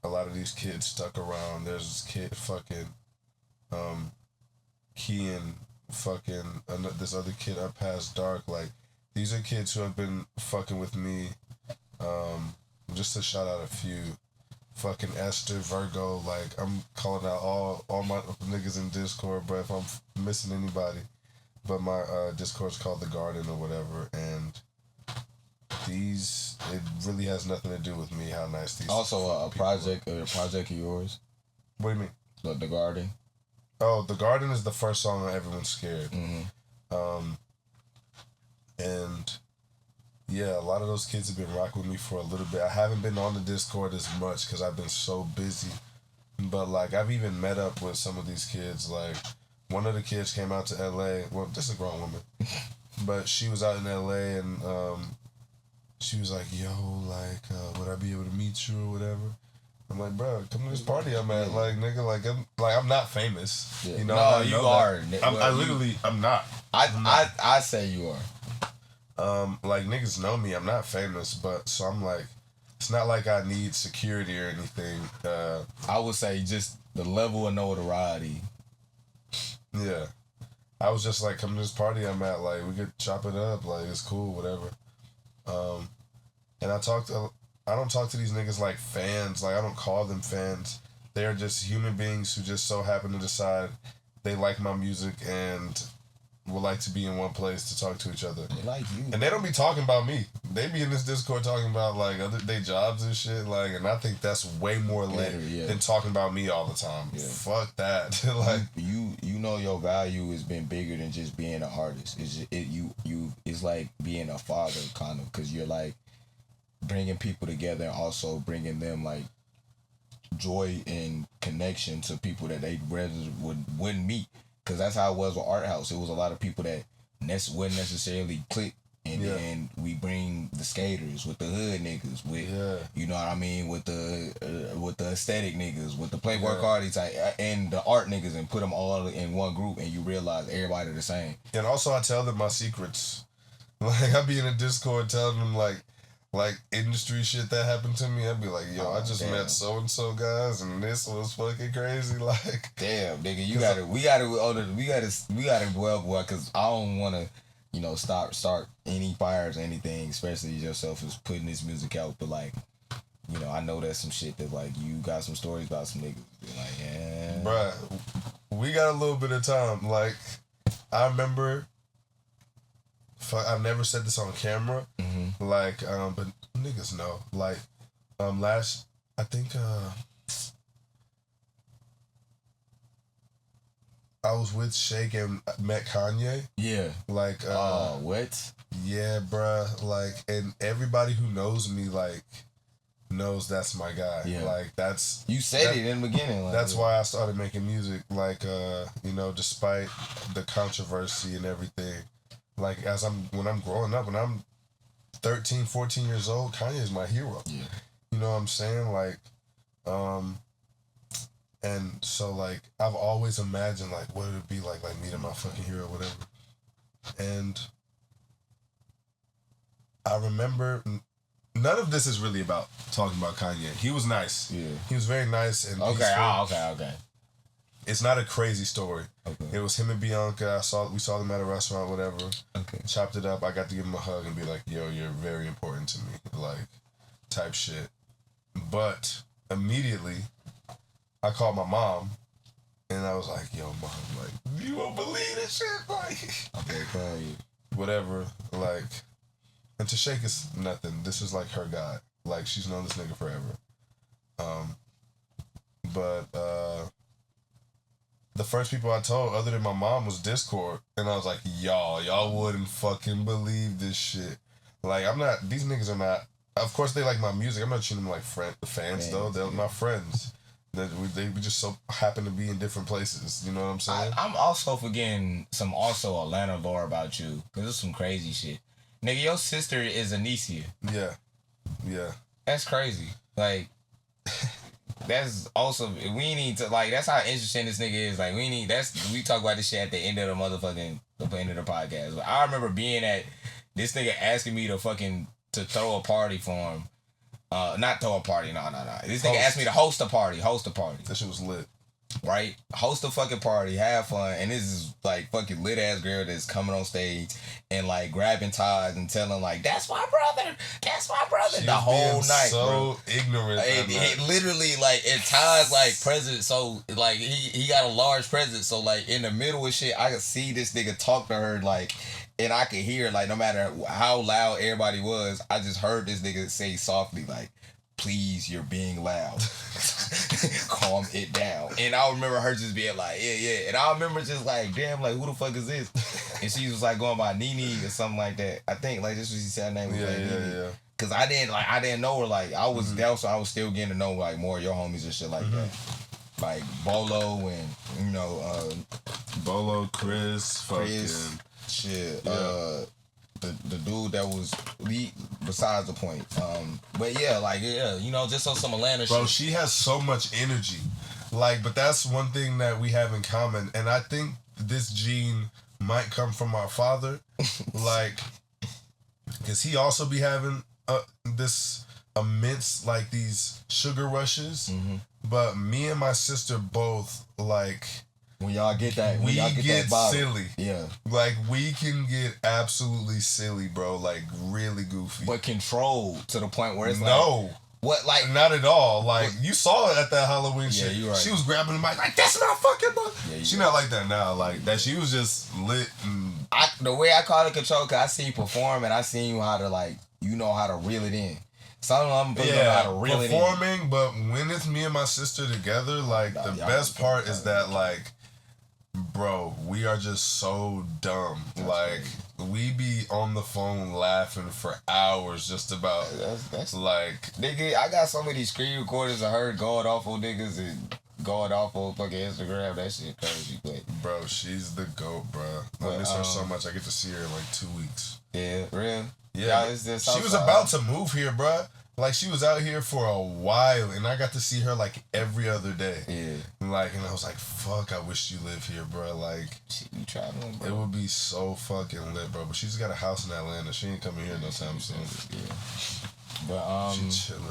a lot of these kids stuck around. There's this kid fucking, Kean, fucking, this other kid up past dark. Like, these are kids who have been fucking with me. Just to shout out a few. Fucking Esther, Virgo, like, I'm calling out all my niggas in Discord, but if I'm missing anybody, but my Discord's called The Garden or whatever, and it really has nothing to do with me, how nice these also a project of yours. What do you mean? The Garden. Oh, The Garden is the first song on Everyone's Scared. And yeah, a lot of those kids have been rocking with me for a little bit. I haven't been on the Discord as much because I've been so busy. But, like, I've even met up with some of these kids. Like, one of the kids came out to L.A. Well, this is a grown woman. But she was out in L.A. and she was like, yo, like, would I be able to meet you or whatever? I'm like, bro, come to this party I'm at. Like, nigga, I'm not famous. Yeah. You know? No, you are. I'm not. I say you are. Like, niggas know me. I'm not famous, but so I'm like, it's not like I need security or anything. I would say just the level of notoriety. Yeah. I was just like, come to this party I'm at. Like, we could chop it up. Like, it's cool, whatever. And I don't talk to these niggas like fans. Like, I don't call them fans. They're just human beings who just so happen to decide they like my music and would like to be in one place to talk to each other. They like you. And they don't be talking about me. They be in this Discord talking about, like, their jobs and shit. Like, and I think that's way more lit than talking about me all the time. Yeah. Fuck that. Like, you know your value has been bigger than just being an artist. It's like being a father, kind of, because you're like bringing people together and also bringing them like joy and connection to people that they rather wouldn't meet. Because that's how it was with Art House. It was a lot of people that wouldn't necessarily click. And then we bring the skaters with the hood niggas, with you know what I mean, with the aesthetic niggas, with the play work hardy type, and the art niggas, and put them all in one group, and you realize everybody the same. And also I tell them my secrets. Like, I be in a Discord telling them like industry shit that happened to me. I'd be like, yo, I just met so and so guys, and this was fucking crazy. Like, damn, nigga, we gotta well, boy, because I don't want to, start any fires or anything, especially yourself is putting this music out. But like, I know there's some shit that like you got some stories about some niggas. Like, yeah, bruh, we got a little bit of time. Like, I remember. I've never said this on camera, like, but niggas know. Like, I think, I was with Shake and met Kanye. Yeah. Like, what? Yeah, bruh. Like, and everybody who knows me, like, knows that's my guy. Yeah. Like, that's... You said it in the beginning. Like, that's why I started making music. Like, despite the controversy and everything. Like, when I'm growing up, when I'm 13, 14 years old, Kanye is my hero. Yeah. You know what I'm saying? Like, and so, like, I've always imagined, like, what it would be like meeting my fucking hero, whatever. And I remember, none of this is really about talking about Kanye. He was nice. Yeah. He was very nice and peaceful. Okay. It's not a crazy story. Okay. It was him and Bianca. We saw them at a restaurant, whatever. Okay. Chopped it up. I got to give him a hug and be like, yo, you're very important to me. Like, type shit. But immediately, I called my mom, and I was like, yo, mom, like, you won't believe this shit? Like, okay, call you. Whatever. Like, and to Shake is nothing. This is like her guy. Like, she's known this nigga forever. the first people I told, other than my mom, was Discord. And I was like, y'all wouldn't fucking believe this shit. Like, I'm not, these niggas are not, of course they like my music. I'm not treating them like fans though. They're my friends. They just so happen to be in different places. You know what I'm saying? I'm also forgetting some also Atlanta lore about you. Because it's some crazy shit. Nigga, your sister is ANYCIA. Yeah. That's crazy. Like, that's awesome. We need to, like, that's how interesting this nigga is. Like, we talk about this shit at the end of the end of the podcast. But I remember being at, this nigga asking me to throw a party for him. Not throw a party, no. This nigga asked me to host a party. That shit was lit. Right? Host a fucking party, have fun, and this is like fucking lit ass girl that's coming on stage and like grabbing Tahj and telling like, that's my brother. She the whole night, so bro. Ignorant. It literally like, and Tahj like present, so like he got a large presence, so like in the middle of shit, I could see this nigga talk to her like, and I could hear like no matter how loud everybody was, I just heard this nigga say softly like, please, you're being loud. Calm it down. And I remember her just being like, yeah. And I remember just like, damn, like, who the fuck is this? And she was like going by Nene or something like that. I think like this was she said her name was Nene. Yeah. Cause I didn't know her. Like I was down, so I was still getting to know like more of your homies and shit like that. Like Bolo and Bolo, Chris, fucking shit. Yeah. The dude that was besides the point. But yeah, just on some Atlanta bro, shit. she has so much energy. Like, but that's one thing that we have in common. And I think this gene might come from our father. Like, because he also be having this immense, like, these sugar rushes. But me and my sister both, like, when y'all get that, we get bottle. silly. Yeah. Like, we can get absolutely silly, bro. Like, really goofy. But controlled to the point where it's no. like... What, like... Not at all. Like, you saw it at that Halloween shit. You right. She was grabbing the mic like, that's not fucking... Yeah, she not like that now. Like, that she was just lit and... The way I call it control, because I seen you perform and I seen you how to, like, you know how to reel it in. Some of them know how to reel it in. Performing, but when it's me and my sister together, like, the best part is that, like... Bro, we are just so dumb. That's like, crazy. We be on the phone laughing for hours just about, that's like... Nigga, I got so many screen recorders of her going off on niggas and going off on fucking Instagram. That shit crazy, but... Bro, she's the GOAT, bro. I miss her so much. I get to see her in like 2 weeks. Yeah, real? Yeah, she was about to move here, bro. Like, she was out here for a while, and I got to see her, like, every other day. Yeah. Like, and I was like, fuck, I wish you lived here, bro. Like, she be traveling, bro. It would be so fucking lit, bro. But she's got a house in Atlanta. She ain't coming here no time soon. Yeah. But, she's chilling.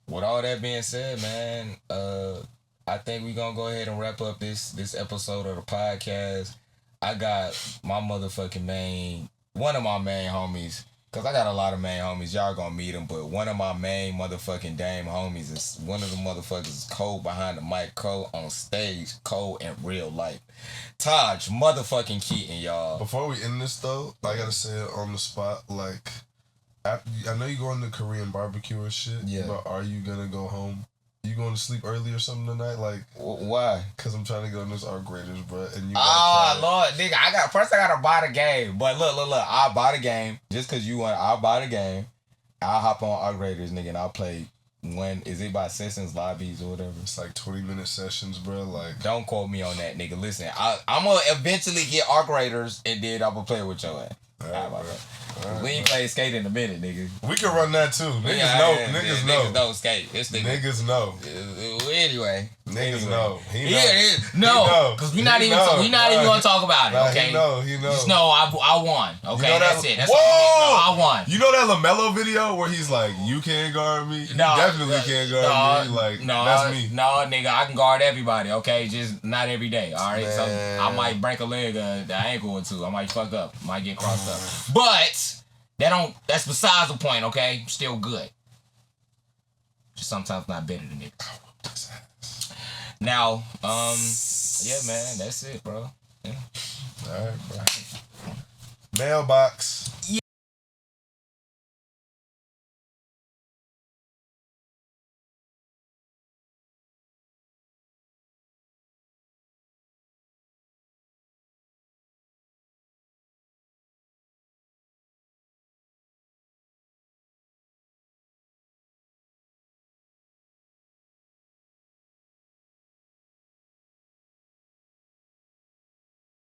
With all that being said, man, I think we gonna go ahead and wrap up this episode of the podcast. I got my motherfucking one of my main homies, because I got a lot of main homies. Y'all gonna meet them, but one of my main motherfucking dame homies is one of the motherfuckers is Cole behind the mic, Cole on stage, Cole in real life. Tahj motherfucking Keeton, y'all. Before we end this, though, I gotta say it on the spot, like, I know you going to Korean barbecue or shit, but are you gonna go home? You going to sleep early or something tonight? Like, why? Because I'm trying to go in this art graders, bro. And you Lord, nigga, I gotta buy the game. But look, I'll buy the game. Just because you want, I'll buy the game. I'll hop on art graders, nigga, and I'll play. When is it by sessions, lobbies, or whatever? It's like 20-minute sessions, bro. Like, don't quote me on that, nigga. Listen, I'm gonna eventually get art graders, and then I'm gonna play with your ass. All right, bro. We ain't played skate in a minute, nigga. We can run that too. Niggas know. Niggas know skate. This nigga. Niggas know. Anyway. Niggas know. He know. No, because we not even gonna talk about it. Okay. He know. Just know I won. Okay, that's it. That's whoa! I won. You know that LaMelo video where he's like, "You can't guard me. You definitely can't guard me." Like, that's me. No, nigga, I can guard everybody. Okay, just not every day. All right, so I might break a leg, the ankle or two. I might fuck up. Might get crossed up. But that's besides the point. Okay, still good. Just sometimes not better than niggas. Now, yeah, man, that's it, bro. Yeah. All right, bro. Mailbox.